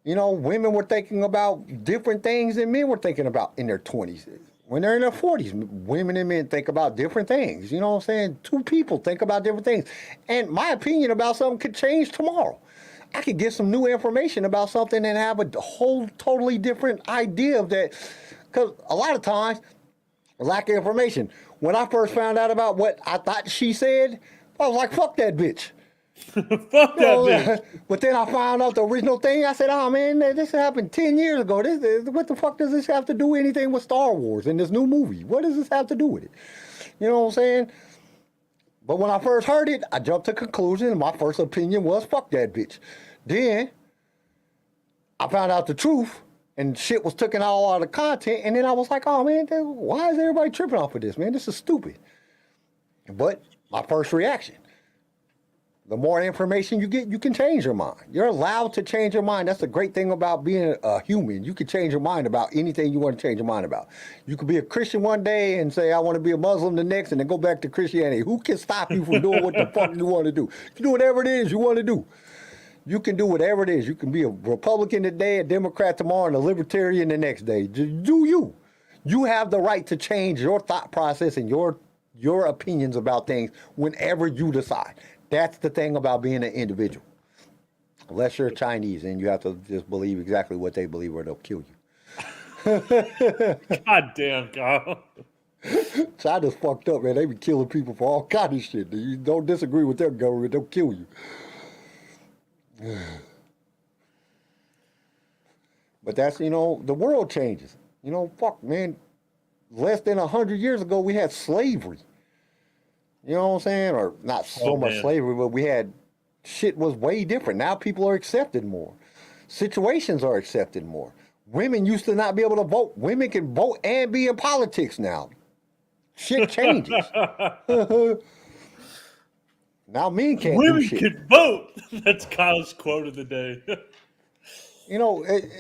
You know, women were thinking about different things than men were thinking about in their 20s. When they're in their 40s, women and men think about different things. You know what I'm saying? Two people think about different things. And my opinion about something could change tomorrow. I could get some new information about something and have a whole totally different idea of that. Because a lot of times, lack of information. When I first found out about what I thought she said, I was like, fuck that bitch. Fuck that bitch. But then I found out the original thing. I said, oh man, this happened 10 years ago. What the fuck does this have to do with anything with Star Wars and this new movie? What does this have to do with it? You know what I'm saying? But when I first heard it, I jumped to conclusion, and my first opinion was, fuck that bitch. Then I found out the truth, and shit was taken all out of content, and then I was like, oh man, why is everybody tripping off of this, man? This is stupid. But my first reaction, the more information you get, you can change your mind. You're allowed to change your mind. That's the great thing about being a human. You can change your mind about anything you want to change your mind about. You could be a Christian one day and say, I want to be a Muslim the next, and then go back to Christianity. Who can stop you from doing what the fuck you want to do? You can do whatever it is you want to do. You can do whatever it is. You can be a Republican today, a Democrat tomorrow, and a Libertarian the next day. Just do you. You have the right to change your thought process and your opinions about things whenever you decide. That's the thing about being an individual. Unless you're Chinese and you have to just believe exactly what they believe or they'll kill you. God damn, Carl. China's fucked up, man. They be killing people for all kind of shit. You don't disagree with their government, they'll kill you. But that's, the world changes. Fuck, man. Less than 100 years ago, we had slavery. You know what I'm saying? Or not so much slavery, but we had, shit was way different. Now people are accepted more. Situations are accepted more. Women used to not be able to vote. Women can vote and be in politics now. Shit changes. Now men can't do shit. Women can vote. That's Kyle's quote of the day.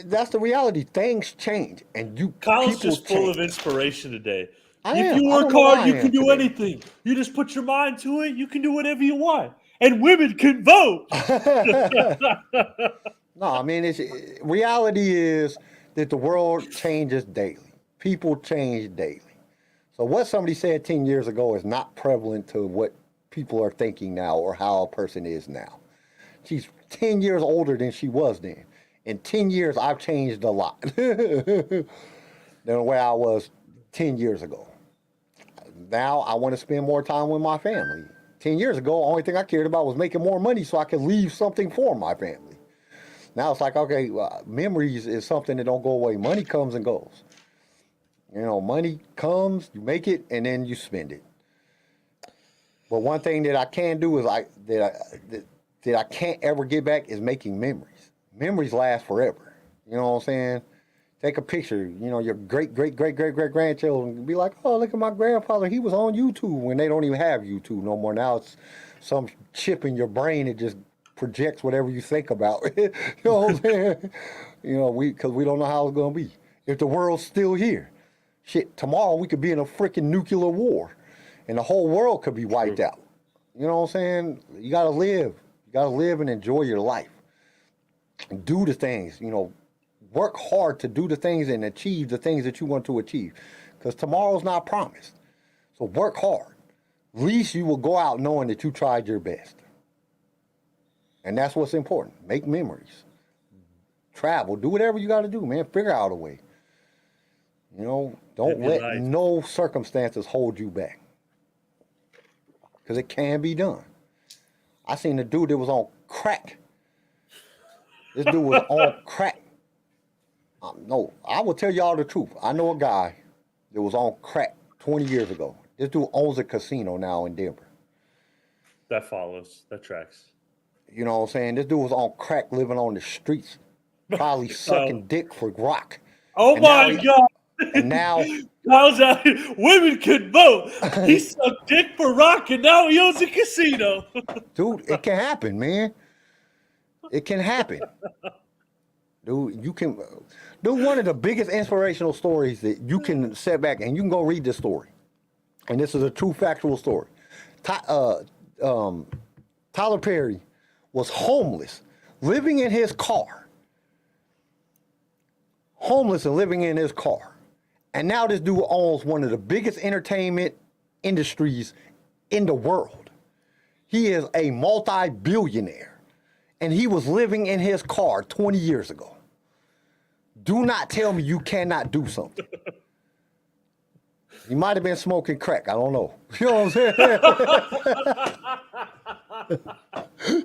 That's the reality. Things change, and Kyle's people just full change. of inspiration today. I If am. you I work don't know why hard, you I can am do today. anything. You just put your mind to it, you can do whatever you want. And women can vote. No, I mean, reality is that the world changes daily. People change daily. So what somebody said 10 years ago is not prevalent to what people are thinking now or how a person is now. She's 10 years older than she was then. In 10 years, I've changed a lot than the way I was 10 years ago. Now I want to spend more time with my family. 10 years ago, the only thing I cared about was making more money so I could leave something for my family. Now it's like, okay, memories is something that don't go away. Money comes and goes. Money comes, you make it, and then you spend it. But one thing that I can do is that I can't ever get back is making memories. Memories last forever. You know what I'm saying? Take a picture, your great-great-great-great-great-grandchildren be like, oh, look at my grandfather. He was on YouTube, when they don't even have YouTube no more. Now it's some chip in your brain that just projects whatever you think about. You know what I'm saying? Because we don't know how it's going to be. If the world's still here, shit, tomorrow we could be in a freaking nuclear war and the whole world could be wiped out. You know what I'm saying? You got to live. You got to live and enjoy your life. And do the things, work hard to do the things and achieve the things that you want to achieve. Because tomorrow's not promised. So work hard. At least you will go out knowing that you tried your best. And that's what's important. Make memories. Travel. Do whatever you got to do, man. Figure out a way. You know, don't Live your let life. no circumstances hold you back. Because it can be done. I seen a dude that was on crack. This dude was on crack. No, I will tell y'all the truth. I know a guy that was on crack 20 years ago. This dude owns a casino now in Denver. That follows. That tracks. You know what I'm saying? This dude was on crack living on the streets, probably sucking dick for rock. Oh And now my he- God. And now, Kyle's out here. Women could vote. He sucked dick for rock and now he owns a casino. dude, it can happen, man. It can happen. Dude, you can. Dude, one of the biggest inspirational stories that you can set back, and you can go read this story. And this is a true factual story. Tyler Perry was homeless, living in his car. Homeless and living in his car. And now this dude owns one of the biggest entertainment industries in the world. He is a multi-billionaire. And he was living in his car 20 years ago. Do not tell me you cannot do something. He might have been smoking crack. I don't know. You know what I'm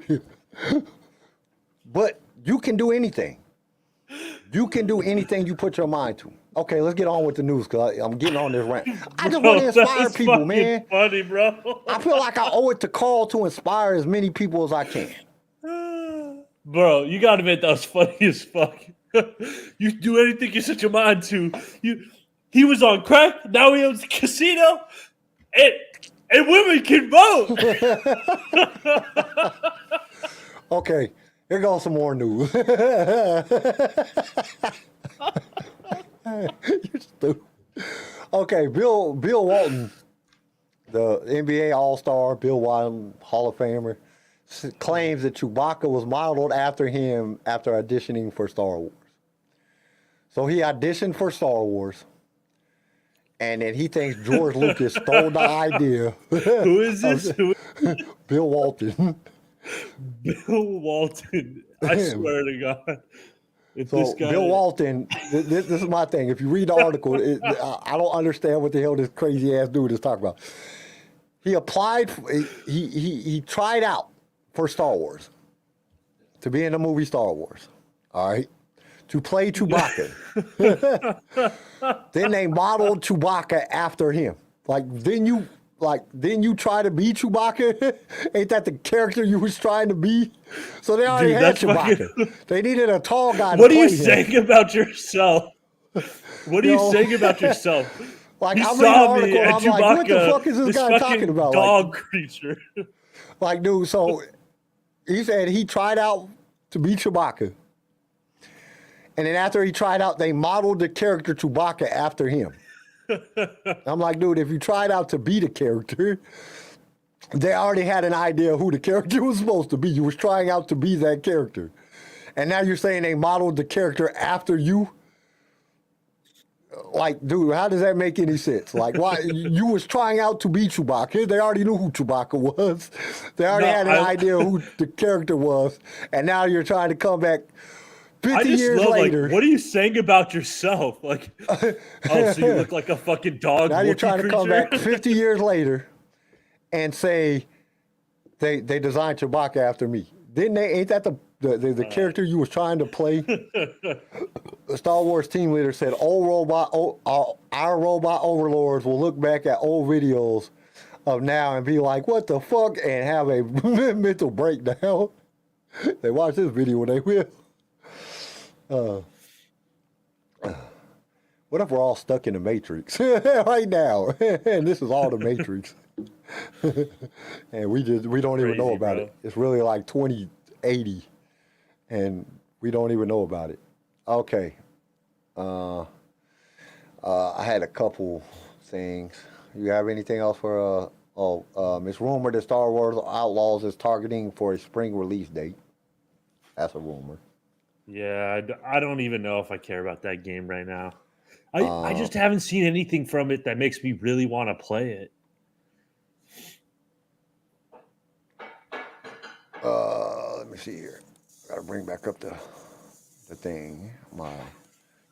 saying? But you can do anything. You can do anything you put your mind to. Okay, let's get on with the news because I'm getting on this rant. I just want to inspire That's people, fucking man. Funny, bro. I feel like I owe it to Carl to inspire as many people as I can. Bro, you gotta admit that was funny as fuck. You do anything you set your mind to. He was on crack, now he owns a casino, and women can vote. Okay, here goes some more news. You're stupid. Okay, Bill Walton, the NBA All-Star, Bill Walton, Hall of Famer, claims that Chewbacca was modeled after him after auditioning for Star Wars. So he auditioned for Star Wars, and then he thinks George Lucas stole the idea. Who is this? Bill Walton. Bill Walton. I swear to God. If So this guy, Bill Walton, this is my thing. If you read the article, I don't understand what the hell this crazy ass dude is talking about. He applied. He tried out for Star Wars to be in the movie Star Wars. All right, to play Chewbacca. Then they modeled Chewbacca after him. Then you try to be Chewbacca? Ain't that the character you was trying to be? So they already had Chewbacca. They needed a tall guy to What are play you him. saying about yourself? What are you saying about yourself? Like, You I'm saw reading me the at article, I'm like, what the Chewbacca, fuck is this guy fucking talking about? dog creature. Like, dude, so he said he tried out to be Chewbacca. And then after he tried out, they modeled the character Chewbacca after him. I'm like, dude, if you tried out to be the character, they already had an idea who the character was supposed to be. You was trying out to be that character. And now you're saying they modeled the character after you? Like, dude, how does that make any sense? Like, why you was trying out to be Chewbacca? They already knew who Chewbacca was. They already had an idea who the character was. And now you're trying to come back 50 years later. Like, what are you saying about yourself? Like, oh, so you look like a fucking dog. Now you're trying to creature? come back 50 years later and say they designed Chewbacca after me. Didn't they? Ain't that the character you was trying to play? The Star Wars team leader said, our robot overlords will look back at old videos of now and be like, what the fuck? And have a mental breakdown. They watch this video when they will. What if we're all stuck in the Matrix right now? And this is all the Matrix. And we don't even know about it. It's really like 2080 and we don't even know about it. Okay. I had a couple things. You have anything else for it's rumored that Star Wars Outlaws is targeting for a spring release date. That's a rumor. Yeah, I don't even know if I care about that game right now. I just haven't seen anything from it that makes me really want to play it. Let me see here. Gotta bring back up the thing, my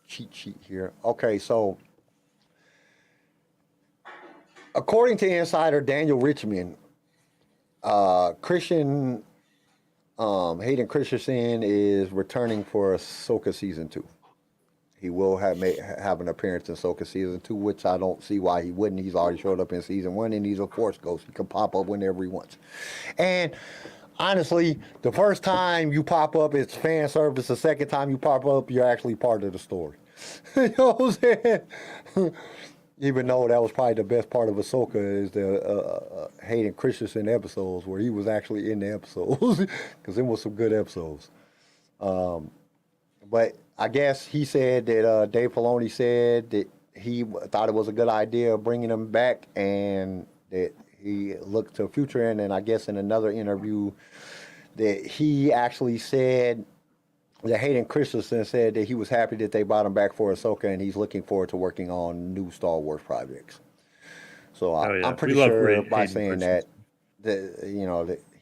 cheat sheet here. Okay, so according to insider Daniel Richmond, Christian Hayden Christensen is returning for Ahsoka season 2. He will have an appearance in Ahsoka season 2, which I don't see why he wouldn't. He's already showed up in season 1, and he's a Force ghost. He can pop up whenever he wants. And honestly, the first time you pop up, it's fan service. The second time you pop up, you're actually part of the story. You know what I'm saying? Even though that was probably the best part of Ahsoka is the Hayden Christensen episodes where he was actually in the episodes because it was some good episodes. But I guess he said that Dave Filoni said that he thought it was a good idea of bringing him back and that he looked to the future. And I guess in another interview that he actually said that Hayden Christensen said that he was happy that they brought him back for Ahsoka and he's looking forward to working on new Star Wars projects. So I'm pretty sure by saying that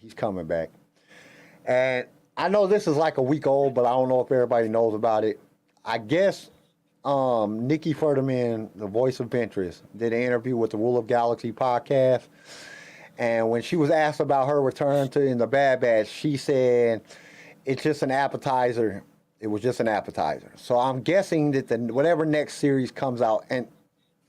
he's coming back. And I know this is like a week old, but I don't know if everybody knows about it. I guess Nikki Furterman, the voice of Ventress, did an interview with the Rule of Galaxy podcast. And when she was asked about her return in the Bad Batch, she said it's just an appetizer. It was just an appetizer. So I'm guessing that whatever next series comes out, and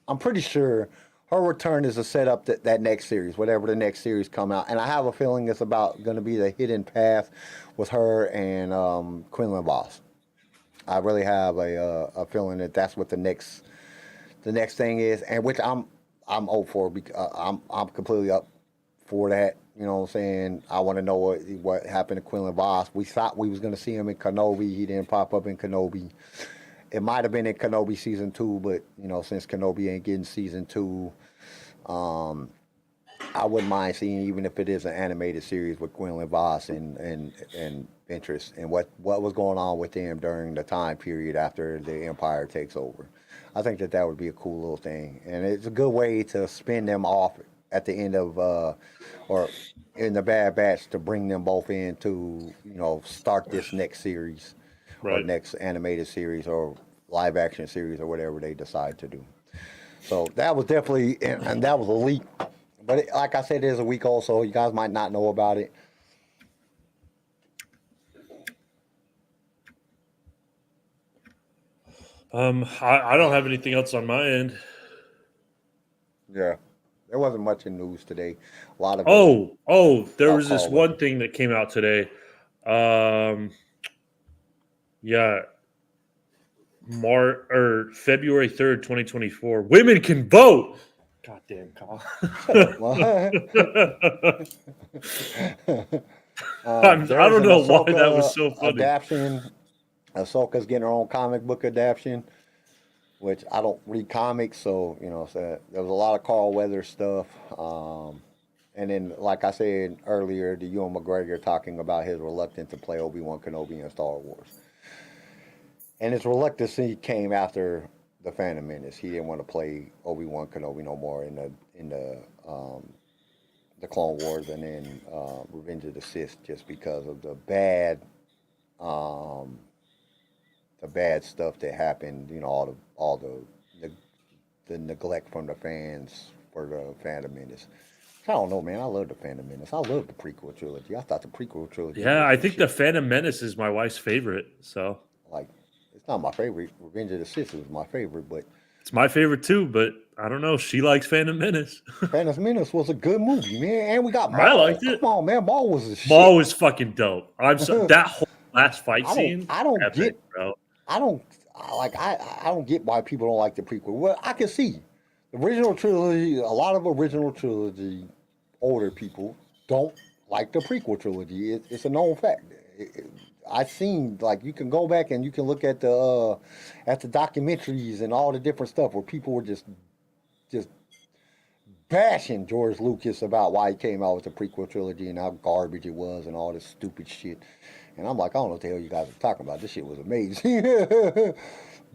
I'm pretty sure her return is a setup that next series, whatever the next series come out. And I have a feeling it's about going to be the hidden path with her and Quinlan Voss. I really have a feeling that that's what the next thing is, and which I'm up for because I'm completely up for that. You know what I'm saying? I want to know what happened to Quinlan Voss. We thought we was going to see him in Kenobi. He didn't pop up in Kenobi. It might have been in Kenobi season 2, but since Kenobi ain't getting season 2, I wouldn't mind seeing, even if it is an animated series with Quinlan Voss and Ventress and what was going on with them during the time period after the Empire takes over. I think that would be a cool little thing, and it's a good way to spin them off at the end of or in the Bad Batch to bring them both in to start this next series. Right. Or next animated series or live action series or whatever they decide to do. So that was definitely, and that was a leak. But like I said, it is a week old, so you guys might not know about it. I don't have anything else on my end. Yeah. There wasn't much in news today. A lot of there was this one thing that came out today. Yeah. February 3rd, 2024. Women can vote. Goddamn, Kyle. I don't know why that was so funny. Ahsoka's getting her own comic book adaptation, which I don't read comics, so there was a lot of Carl Weathers stuff. And then, like I said earlier, the Ewan McGregor talking about his reluctance to play Obi-Wan Kenobi in Star Wars. And his reluctance came after the Phantom Menace. He didn't want to play Obi-Wan Kenobi no more in the Clone Wars and then Revenge of the Sith, just because of the bad stuff that happened. All the neglect from the fans for the Phantom Menace. I don't know, man. I love the Phantom Menace. I love the prequel trilogy. I thought the prequel trilogy. Yeah, I think the Phantom Menace is my wife's favorite. So it's not my favorite. Revenge of the Sith was my favorite, but it's my favorite too. But I don't know. She likes Phantom Menace. Phantom Menace was a good movie, man. And we got Maul. I liked it. Come on, man. Maul was a shit. Maul was fucking dope. That whole last fight scene. I don't get why people don't like the prequel. Well, I can see the original trilogy. A lot of original trilogy older people don't like the prequel trilogy. It's a known fact. I've seen, you can go back and you can look at the documentaries and all the different stuff where people were just bashing George Lucas about why he came out with the prequel trilogy and how garbage it was and all this stupid shit. And I'm like, I don't know what the hell you guys are talking about. This shit was amazing.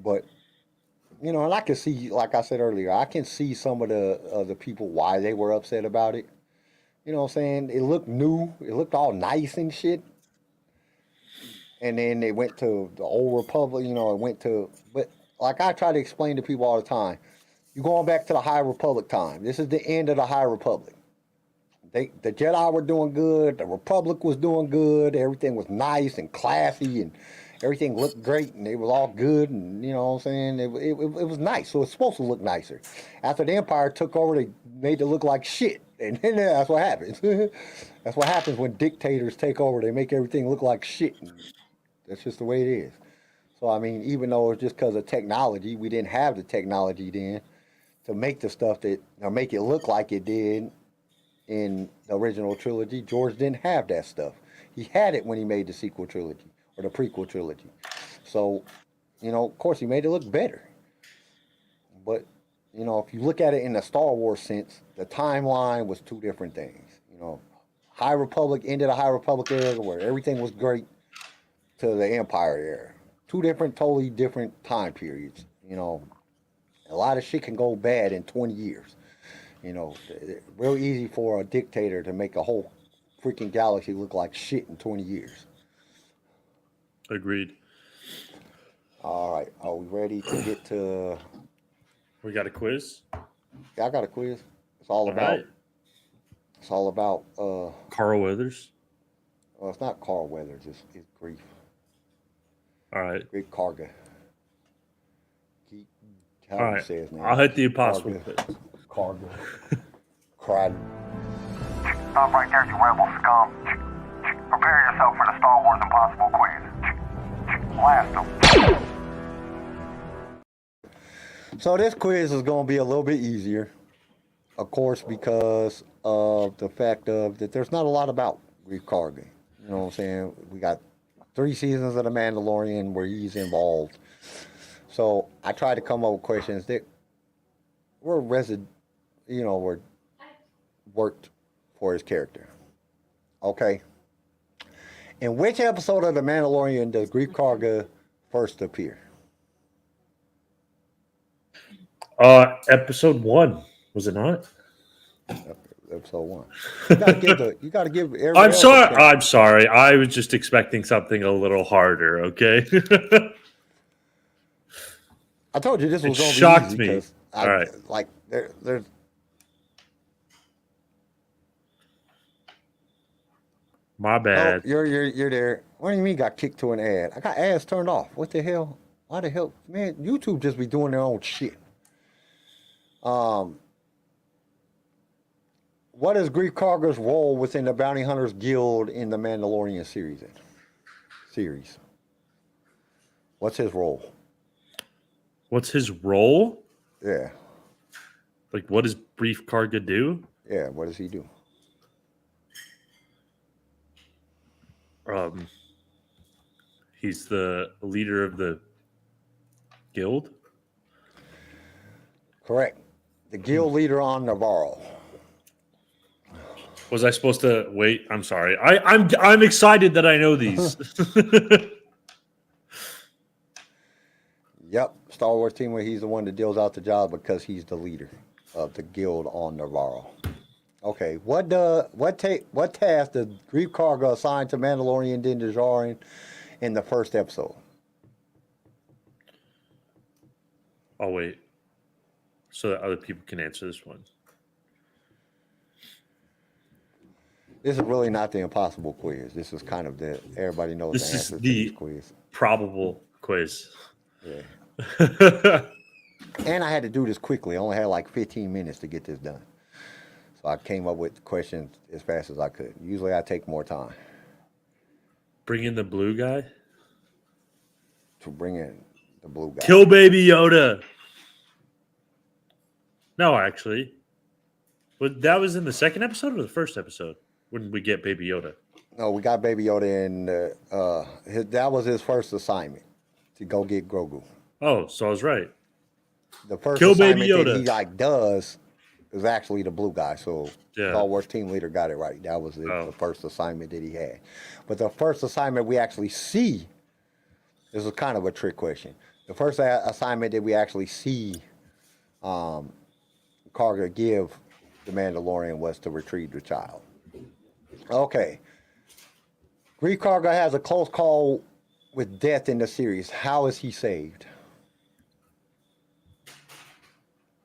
But, and I can see, like I said earlier, I can see some of the people why they were upset about it. You know what I'm saying? It looked new. It looked all nice and shit. And then they went to the Old Republic, but like I try to explain to people all the time, You're going back to the High Republic time. This is the end of the High Republic. The Jedi were doing good. The Republic was doing good. Everything was nice and classy, and everything looked great, and it was all good, and you know what I'm saying? It was nice, so it's supposed to look nicer. After the Empire took over, they made it look like shit, and then that's what happens. That's what happens when dictators take over. They make everything look like shit. And that's just the way it is. So, I mean, even though it's just because of technology, we didn't have the technology then to make the stuff or make it look like it did in the original trilogy. George didn't have that stuff. He had it when he made the sequel trilogy or the prequel trilogy. So, you know, of course, he made it look better. But, you know, if you look at it in the Star Wars sense, the timeline was two different things. You know, High Republic ended the High Republic era where everything was great to the Empire era. Two different, totally different time periods. You know, a lot of shit can go bad in 20 years. You know, real easy for a dictator to make a whole freaking galaxy look like shit in 20 years. Agreed. All right, are we ready to get to... We got a quiz? Yeah, I got a quiz. It's all about... Right. It's all about... Carl Weathers? Well, it's not Carl Weathers. It's Greef. All right. Greef Karga. How All do you right. say his name? I'll hit the impossible quiz. Karga. Cried. Stop right there, you rebel scum. Prepare yourself for the Star Wars Impossible quiz. Blast them. So this quiz is going to be a little bit easier, of course, because of the fact of that there's not a lot about Greef Karga. You know what I'm saying? We got 3 seasons of The Mandalorian where he's involved. So I tried to come up with questions that were were worked for his character. Okay. In which episode of The Mandalorian does Greef Karga first appear? Episode 1, was it not? Episode 1. You gotta give everybody I'm else a sorry. chance. I'm sorry. I was just expecting something a little harder, okay? I told you this was It going to be shocked easy me. because All right. like there's My bad. Oh, you're there. What do you mean got kicked to an ad? I got ads turned off. What the hell? Why the hell? Man, YouTube just be doing their own shit. What is Greef Karga's role within the Bounty Hunters Guild in the Mandalorian series? What's his role? What's his role? Yeah. Like, what does Greef Karga do? Yeah, what does he do? He's the leader of the guild. Correct. The guild leader on Navarro. Was I supposed to wait? I'm sorry. I'm excited that I know these. Yep, Star Wars team where he's the one that deals out the job because he's the leader of the guild on Navarro. Okay, what task does Greef Karga assign to Mandalorian Din Djarin in the first episode? I'll wait so that other people can answer this one. This is really not the impossible quiz. This is kind of everybody knows This the is answer to the this quiz. probable quiz. Yeah. And I had to do this quickly. I only had like 15 minutes to get this done. So I came up with questions as fast as I could. Usually I take more time Bring in the blue guy. to bring in the blue guy. Kill Baby Yoda. No, actually. But that was in the second episode or the first episode when we get Baby Yoda? No, we got Baby Yoda in. That was his first assignment to go get Grogu. Oh, so I was right. The first Kill assignment Baby Yoda. that he does is actually the blue guy. So Yeah. Star Wars team leader got it right. That was the first assignment that he had. But the first assignment we actually see, this is kind of a trick question. The first assignment that we actually see Karga give the Mandalorian was to retrieve the child. Okay. Greef Karga has a close call with death in the series. How is he saved?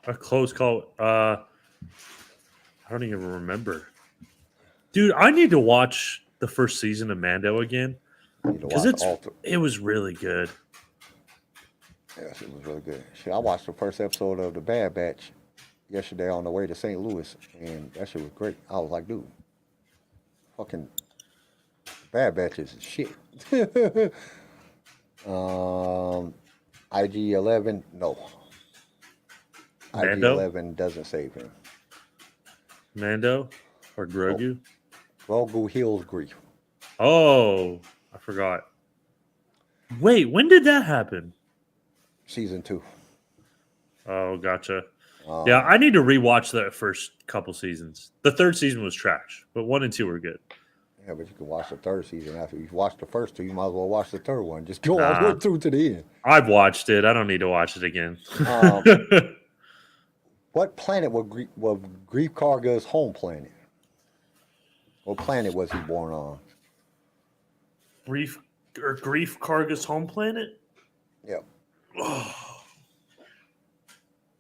A close call. I don't even remember. Dude, I need to watch the first season of Mando again You need to because watch all th- it was really good. Yes, it was really good. Shit, I watched the first episode of The Bad Batch yesterday on the way to St. Louis, and that shit was great. I was like, dude, fucking Bad Batch is shit. IG-11, no. Mando? IG-11 doesn't save him. Mando or Grogu? Grogu heals Greef. Oh, I forgot. Wait, when did that happen? Season 2. Oh, gotcha. Yeah, I need to rewatch the first couple seasons. The third season was trash, but 1 and 2 were good. Yeah, but you can watch the third season after you watch the first 2. You might as well watch the third one. Just go all the way through to the end. I've watched it. I don't need to watch it again. What planet was Greef Karga's home planet? What planet was he born on? Greef Karga's home planet? Yep.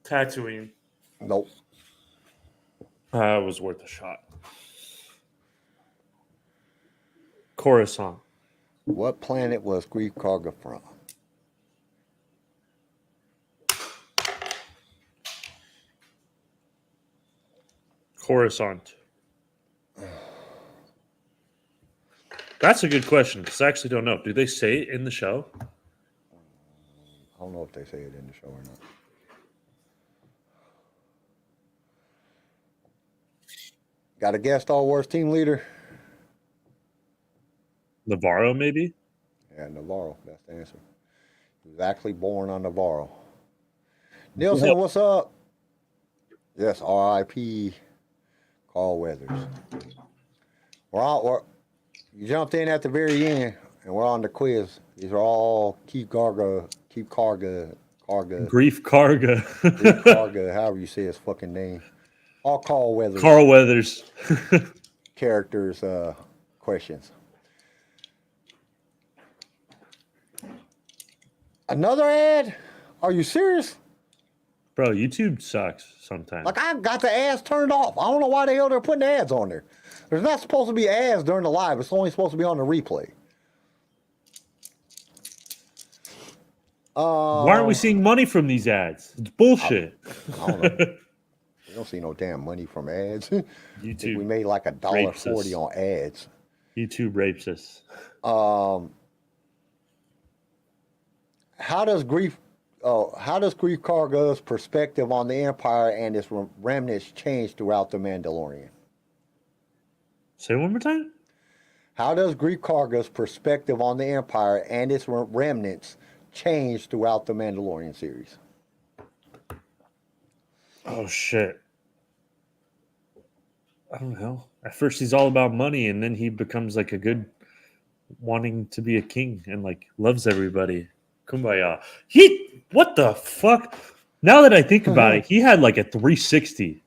Tatooine. Nope. It was worth a shot. Coruscant. What planet was Greef Karga from? Coruscant. That's a good question because I actually don't know. Do they say it in the show? I don't know if they say it in the show or not. Got a guest Star Wars team leader? Navarro, maybe? Yeah, Navarro. That's the answer. He was actually born on Navarro. Nielsen, what's up? Yes, R.I.P. Carl Weathers. You jumped in at the very end, and we're on the quiz. These are all Greef Karga, Greef Karga. Greef Karga, however you say his fucking name. All Carl Weathers. Carl Weathers. Characters, questions. Another ad? Are you serious? Bro, YouTube sucks sometimes. Like, I got the ads turned off. I don't know why the hell they're putting ads on there. There's not supposed to be ads during the live. It's only supposed to be on the replay. Why aren't we seeing money from these ads? It's bullshit. I don't know. We don't see no damn money from ads. I think we made like $1.40 on ads. YouTube rapes us. How does Greef Karga's perspective on the Empire and its remnants change throughout the Mandalorian? Say it one more time. How does Greef Karga's perspective on the Empire and its remnants change throughout the Mandalorian series? Oh shit. I don't know. At first he's all about money, and then he becomes like a good, wanting to be a king and like loves everybody. Kumbaya. What the fuck? Now that I think about it, he had like a 360.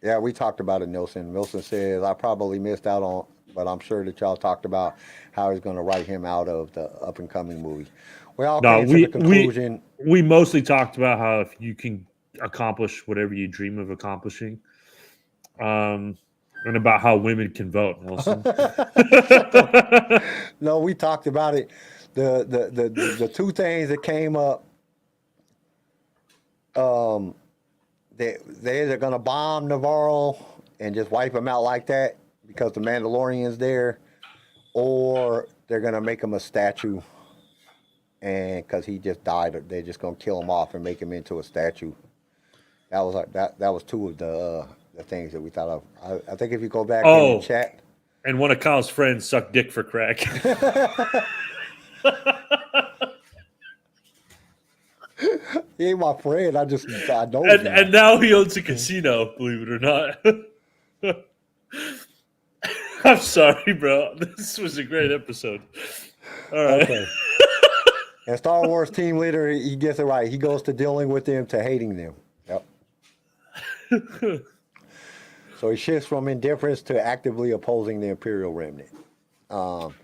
Yeah, we talked about it, Nilsen. Wilson says, I probably missed out on, but I'm sure that y'all talked about how he's going to write him out of the up-and-coming movie. We all came to the conclusion. We mostly talked about how if you can accomplish whatever you dream of accomplishing, and about how women can vote, Nelson. No, we talked about it. The two things that came up, they're either going to bomb Navarro and just wipe him out like that because the Mandalorian's there, or they're going to make him a statue, and because he just died, they're just going to kill him off and make him into a statue. That was like that was two of the things that we thought of. I think if you go back in the chat. And one of Kyle's friends sucked dick for crack. He ain't my friend. I know him. And now he owns a casino, believe it or not. I'm sorry, bro. This was a great episode. All right. Okay. And Star Wars team leader, he gets it right. He goes to dealing with them to hating them. Yep. So he shifts from indifference to actively opposing the Imperial remnant. Greef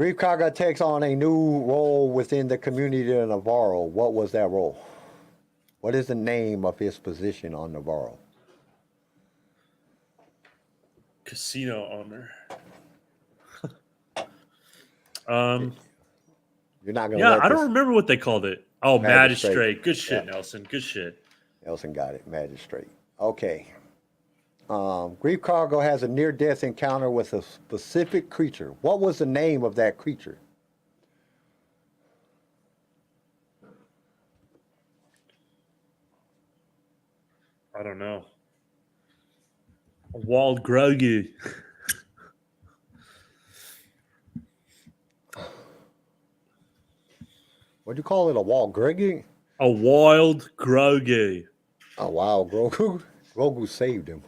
Greef Karga takes on a new role within the community of Navarro. What was that role? What is the name of his position on Navarro? Casino owner. You're not gonna Yeah, let I don't this. remember what they called it. Oh, Magistrate. magistrate. Good shit, Yeah. Nelson. Good shit. Nelson got it. Magistrate. Okay. Greef Karga has a near-death encounter with a specific creature. What was the name of that creature? I don't know. A walled Grogu. What'd you call it? A wild Greggy? A wild Grogu. A wild Grogu? Grogu saved him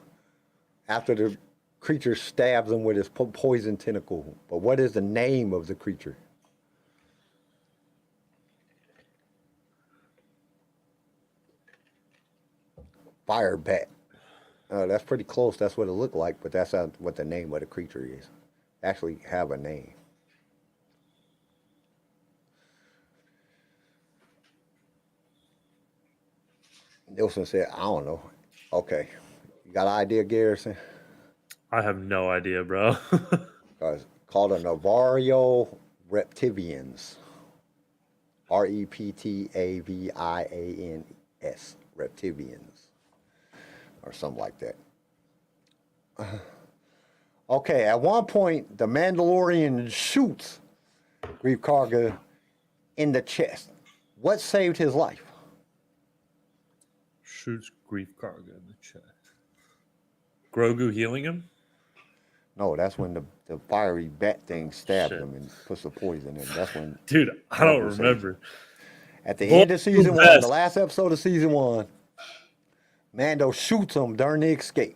after the creature stabs him with his poison tentacle. But what is the name of the creature? Fire bat. That's pretty close. That's what it looked like, but that's not what the name of the creature is. Actually have a name. Nielsen said, I don't know. Okay. You got an idea, Garrison? I have no idea, bro. It's called a Navarro Reptivians. Reptavians. Reptivians. Or something like that. Okay, at one point, the Mandalorian shoots Greef Karga in the chest. What saved his life? Shoots Greef Karga in the chest. Grogu healing him? No, that's when the fiery bat thing stabs Shit. him and puts the poison in. That's when. Dude, I don't Grogu saved remember. him. At the end of season one, best. the last episode of season one, Mando shoots him during the escape.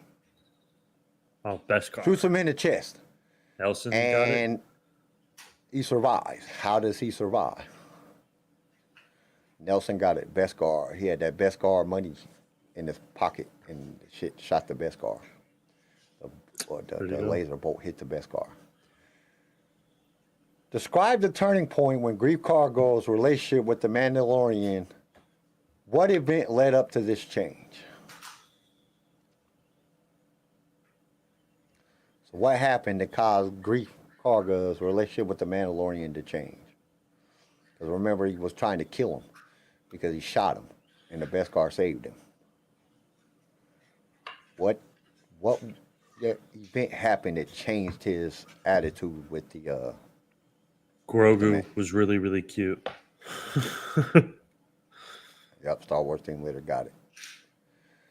Oh, best card. Shoots him in the chest. Nelson got it. And he survives. How does he survive? Nelson got it. Beskar. He had that Beskar money in his pocket and shit shot the Beskar. The laser bolt hit the Beskar. Describe the turning point when Greef Karga's relationship with the Mandalorian. What event led up to this change? So what happened that caused Greef Karga's relationship with the Mandalorian to change? Because remember, he was trying to kill him because he shot him, and the Beskar saved him. What event happened that changed his attitude with the Grogu was really, really cute. Yep, Star Wars team leader got it.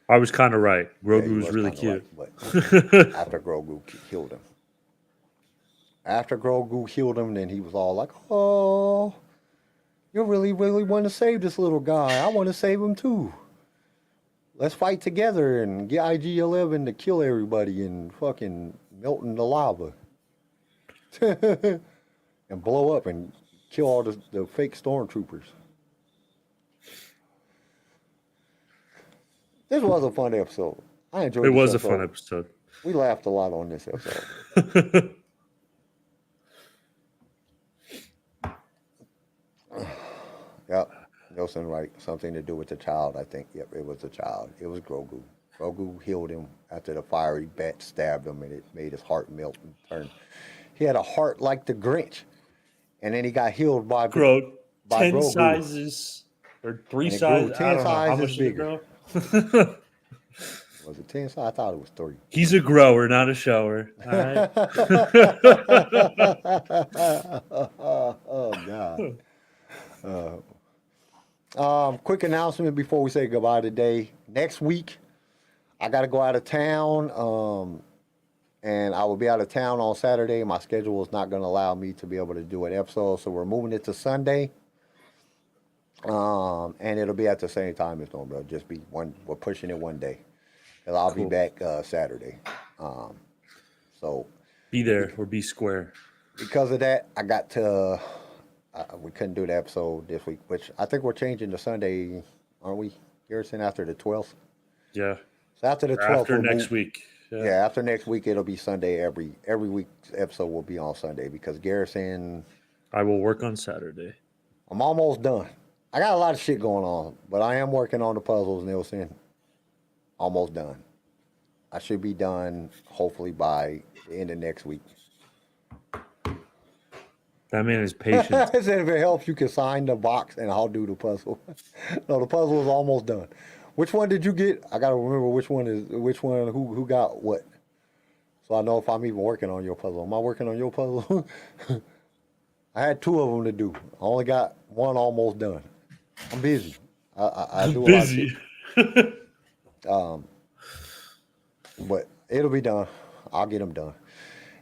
I was kind of right. Yeah, Grogu he was really kinda cute. right, but after Grogu killed him. After Grogu killed him, then he was all like, oh, you really, really want to save this little guy. I want to save him too. Let's fight together and get IG-11 to kill everybody and fucking melt in the lava. And blow up and kill all the fake stormtroopers. This was a fun episode. I enjoyed it. It was a fun episode. We laughed a lot on this episode. Yep. Nelson right. Something to do with the child, I think. Yep, it was the child. It was Grogu. Grogu healed him after the fiery bat stabbed him and it made his heart melt and turn. He had a heart like the Grinch. And then he got healed by Grow 10 Grogu. sizes or 3 And it sizes. grew 10 I don't know. How sizes much did it bigger. grow? Was it 10? I thought it was 3. He's a grower, not a shower. All right. Oh, God. Quick announcement before we say goodbye today. Next week, I got to go out of town, and I will be out of town on Saturday. My schedule is not going to allow me to be able to do an episode, so we're moving it to Sunday. And it'll be at the same time as normal. It'll just be one. We're pushing it one day. And I'll be back Saturday. So Be there or be square. because of that, I got to. We couldn't do the episode this week, which I think we're changing to Sunday, aren't we, Garrison? After the 12th. Yeah. So after the 12th, After we'll next move, week. Yeah, after next week it'll be Sunday. Every week's episode will be on Sunday because Garrison. I will work on Saturday. I'm almost done. I got a lot of shit going on, but I am working on the puzzles, Nielsen. Almost done. I should be done hopefully by the end of next week. That man is patient. I said if it helps, you can sign the box and I'll do the puzzle. No, the puzzle is almost done. Which one did you get? I gotta remember which one, who got what. So I know if I'm even working on your puzzle. Am I working on your puzzle? I had 2 of them to do. I only got 1 almost done. I'm busy. I do a lot of shit. But it'll be done. I'll get them done.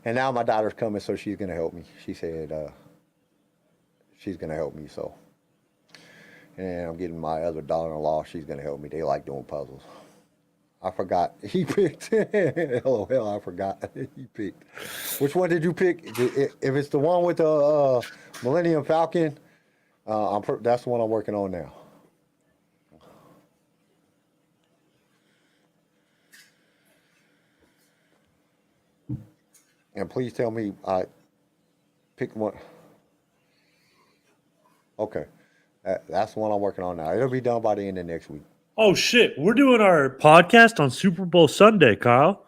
And now my daughter's coming, so she's gonna help me. She said she's gonna help me. So, and I'm getting my other daughter-in-law. She's gonna help me. They like doing puzzles. I forgot. He picked. LOL, I forgot. He picked. Which one did you pick? If it's the one with the Millennium Falcon, that's the one I'm working on now. And please tell me I picked one. Okay. That's the one I'm working on now. It'll be done by the end of next week. Oh, shit. We're doing our podcast on Super Bowl Sunday, Kyle.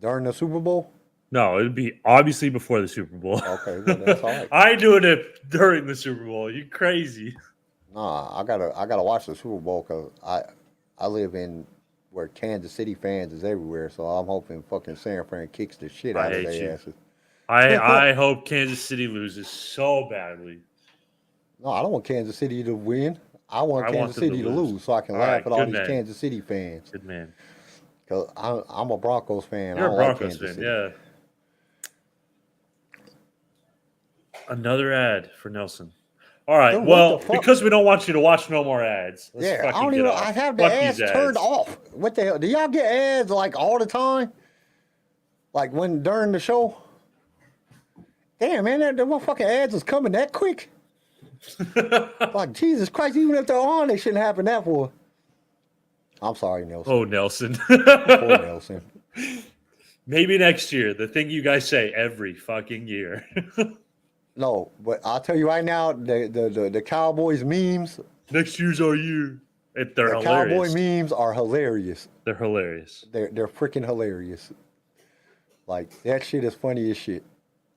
During the Super Bowl? No, it'd be obviously before the Super Bowl. Okay, well, that's all right. I ain't doing it during the Super Bowl. You crazy. Nah, I gotta watch the Super Bowl because I live in where Kansas City fans is everywhere, so I'm hoping fucking San Fran kicks the shit out of their asses. I hope Kansas City loses so badly. No, I don't want Kansas City to win. I want Kansas City to lose so I can laugh at all these Kansas City fans. Good man. Because I'm a Broncos fan. You're I don't a Broncos like Kansas fan, City. yeah. Another ad for Nelson. All right, Dude, well, what the fuck? because we don't want you to watch no more ads. Let's Yeah, I fucking don't get even. off. I have the Fuck ads these turned off. What the hell? Do y'all get ads like all the time? Like when during the show? Damn, man, that motherfucking ads is coming that quick. Like Jesus Christ, even if they're on, they shouldn't happen that for. I'm sorry, Nelson. Oh, Nelson. Poor Nelson. Maybe next year. The thing you guys say every fucking year. No, but I'll tell you right now, the Cowboys memes. Next year's our year. They're hilarious. Cowboy memes are hilarious. They're hilarious. They're freaking hilarious. Like that shit is funny as shit.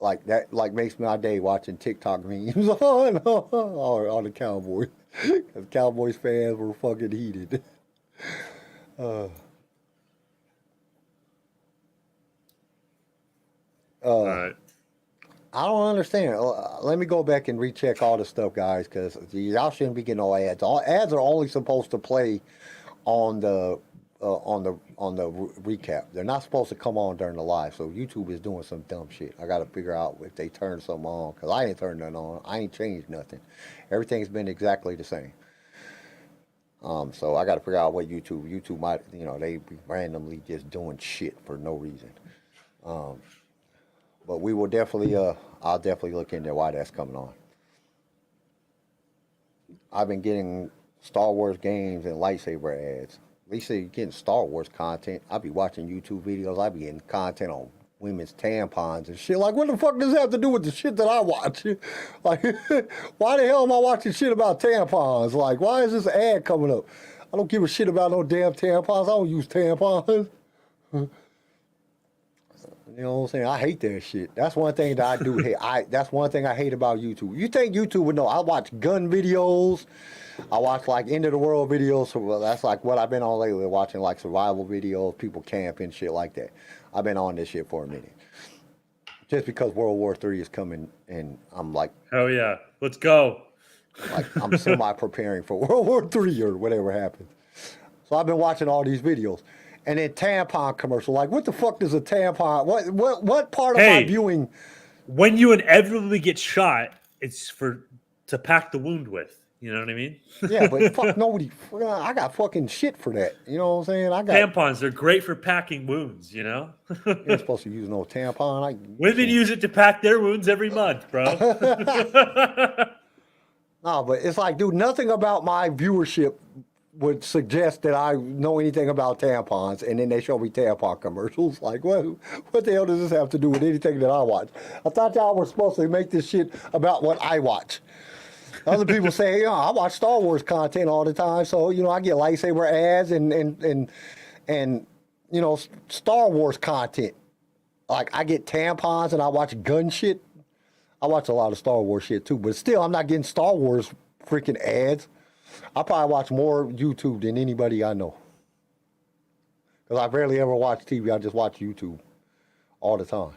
Like that makes my day watching TikTok memes on the Cowboys. Because Cowboys fans were fucking heated. All right. I don't understand. Let me go back and recheck all the stuff, guys, because y'all shouldn't be getting no ads. All ads are only supposed to play on the recap. They're not supposed to come on during the live. So YouTube is doing some dumb shit. I got to figure out if they turn something on, because I ain't turned nothing on. I ain't changed nothing. Everything's been exactly the same. So I got to figure out what YouTube might, they be randomly just doing shit for no reason. But we will definitely, I'll definitely look into why that's coming on. I've been getting Star Wars games and lightsaber ads. At least you're getting Star Wars content. I'll be watching YouTube videos. I'll be getting content on women's tampons and shit. Like, what the fuck does that have to do with the shit that I watch? Like, why the hell am I watching shit about tampons? Like, why is this ad coming up? I don't give a shit about no damn tampons. I don't use tampons. You know what I'm saying? I hate that shit. That's one thing that I do hate. That's one thing I hate about YouTube. You think YouTube would know? I watch gun videos. I watch like end of the world videos. So that's like what I've been on lately, watching like survival videos, people camping, shit like that. I've been on this shit for a minute. Just because World War III is coming and I'm like, oh yeah, let's go. Like I'm semi-preparing for World War III or whatever happens. So I've been watching all these videos. And then tampon commercial. Like, what the fuck does a tampon? What part of my viewing? When you inevitably get shot, it's to pack the wound with. You know what I mean? Yeah, but fuck nobody. I got fucking shit for that. You know what I'm saying? Tampons. They're great for packing wounds. You know. You're not supposed to use no tampon. Women use it to pack their wounds every month, bro. No, but it's like, dude, nothing about my viewership would suggest that I know anything about tampons, and then they show me tampon commercials. Like, what the hell does this have to do with anything that I watch? I thought y'all were supposed to make this shit about what I watch. Other people say, you know, I watch Star Wars content all the time, so, you know, I get lightsaber ads and you know, Star Wars content. Like, I get tampons and I watch gun shit. I watch a lot of Star Wars shit too, but still, I'm not getting Star Wars freaking ads. I probably watch more YouTube than anybody I know. Because I rarely ever watch TV. I just watch YouTube all the time.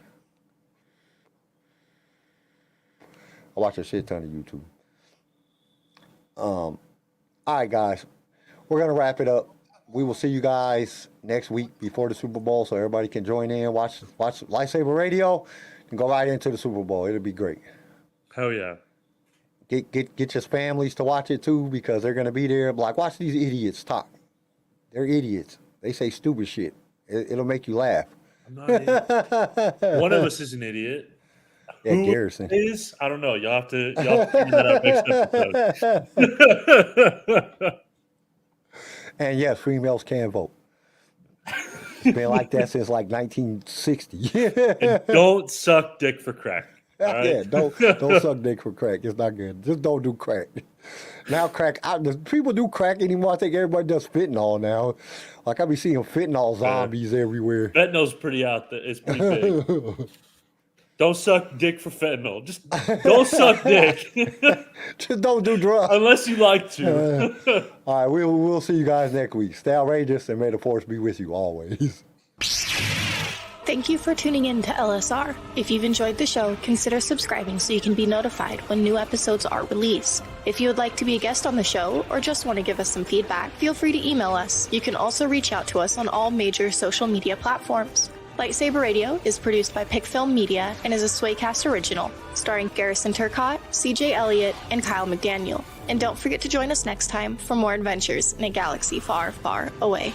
I watch a shit ton of YouTube. All right, guys. We're going to wrap it up. We will see you guys next week before the Super Bowl so everybody can join in, watch LightSaber Radio, and go right into the Super Bowl. It'll be great. Hell yeah. Get your families to watch it too, because they're gonna be there. Like, watch these idiots talk. They're idiots. They say stupid shit. It'll make you laugh. I'm not an idiot. One of us is an idiot. Yeah, Who Garrison is? I don't know. Y'all have to figure that out next episode. And yes, females can vote. It's been like that since like 1960. And don't suck dick for crack. All right? Yeah, don't suck dick for crack. It's not good. Just don't do crack. Now crack, does people do crack anymore? I think everybody does fentanyl now. Like, I be seeing fentanyl zombies everywhere. Fentanyl's pretty out there. It's pretty big. Don't suck dick for fentanyl. Just don't suck dick. Just don't do drugs. Unless you like to. All right, we'll see you guys next week. Stay outrageous, and may the force be with you always. Thank you for tuning in to LSR. If you've enjoyed the show, consider subscribing so you can be notified when new episodes are released. If you would like to be a guest on the show or just want to give us some feedback, feel free to email us. You can also reach out to us on all major social media platforms. LightSaber Radio is produced by Pickfilm Media and is a Swaycast original, starring Garrison Turcotte, CJ Elliott, and Kyle McDaniel. And don't forget to join us next time for more adventures in a galaxy far, far away.